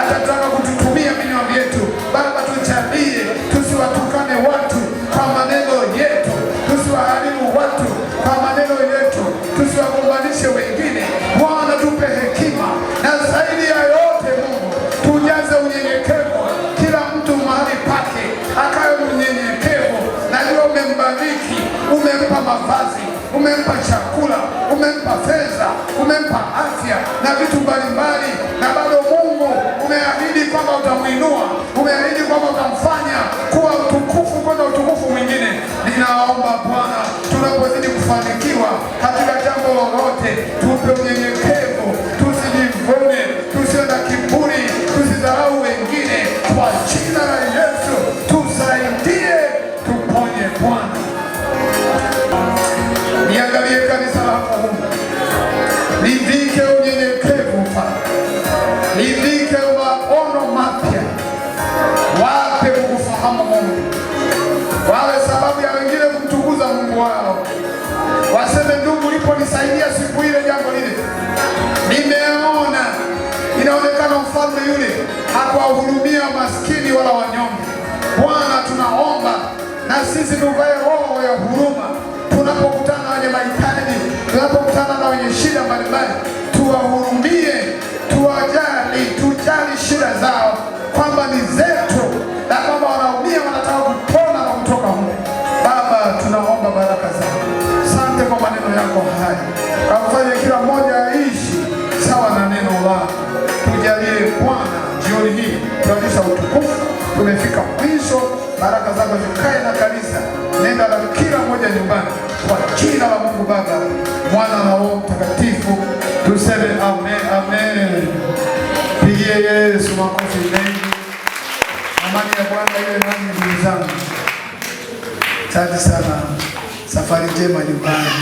atataka kututumia vinywa vyetu. Baba, tujalie tusiwatukane watu kwa maneno yetu, tusiwaharibu watu kwa maneno yetu, tusiwagombanishe wengine. Bwana, tupe hekima, na zaidi ya yote Mungu, tujaze unyenyekevu, kila mtu mahali pake akawe mnyenyekevu. Najua umembariki, umempa mavazi, umempa chakula, umempa fedha, umempa afya na vitu mbalimbali, na bado Mungu umeahidi kwamba utamuinua, umeahidi kwamba utamfanya kuwa utukufu kwenda utukufu mwingine. Ninaomba Bwana, tunapozidi kufanikiwa katika jambo lolote, tupe unyenyekevu, tusijivune, tusiwe na kiburi, tusidharau wengine. Kwa jina la Yesu tusaidie, tuponye Bwana. Niangalie kanisa lako Mungu, livike unyenyekevu Bwana, livike maono mapya, wape kukufahamu Mungu, wawe sababu ya wengine kumtukuza Mungu wao, waseme ndugu, uliponisaidia siku ile jambo lile nimeona. Inaonekana mfalme yule hakuwahurumia maskini wala wanyonge. Bwana, tunaomba na sisi tuvae roho ya huruma tunapokutana na wenye mahitaji, tunapokutana na wenye shida mbalimbali, tuwahurumie, tuwajali, tujali shida zao kwamba ni zetu, na kwamba wanaumia, wanataka kupona na kutoka huko. Baba, tunaomba baraka zako. Asante kwa maneno yako haya, kamfanye kila mmoja aishi sawa na neno lako. Tujalie Bwana, jioni hii tunaonyesha utukufu, tumefika mwisho. Baraka zako zikae na kanisa, nenda na kila mmoja nyumbani, kwa jina la Mungu Baba, Mwana na Roho Mtakatifu, tuseme amen, amen. Pigie Yesu makofi mengi. Amani ya Bwana iwe nanyi ndugu zangu. Asante sana, safari njema nyumbani.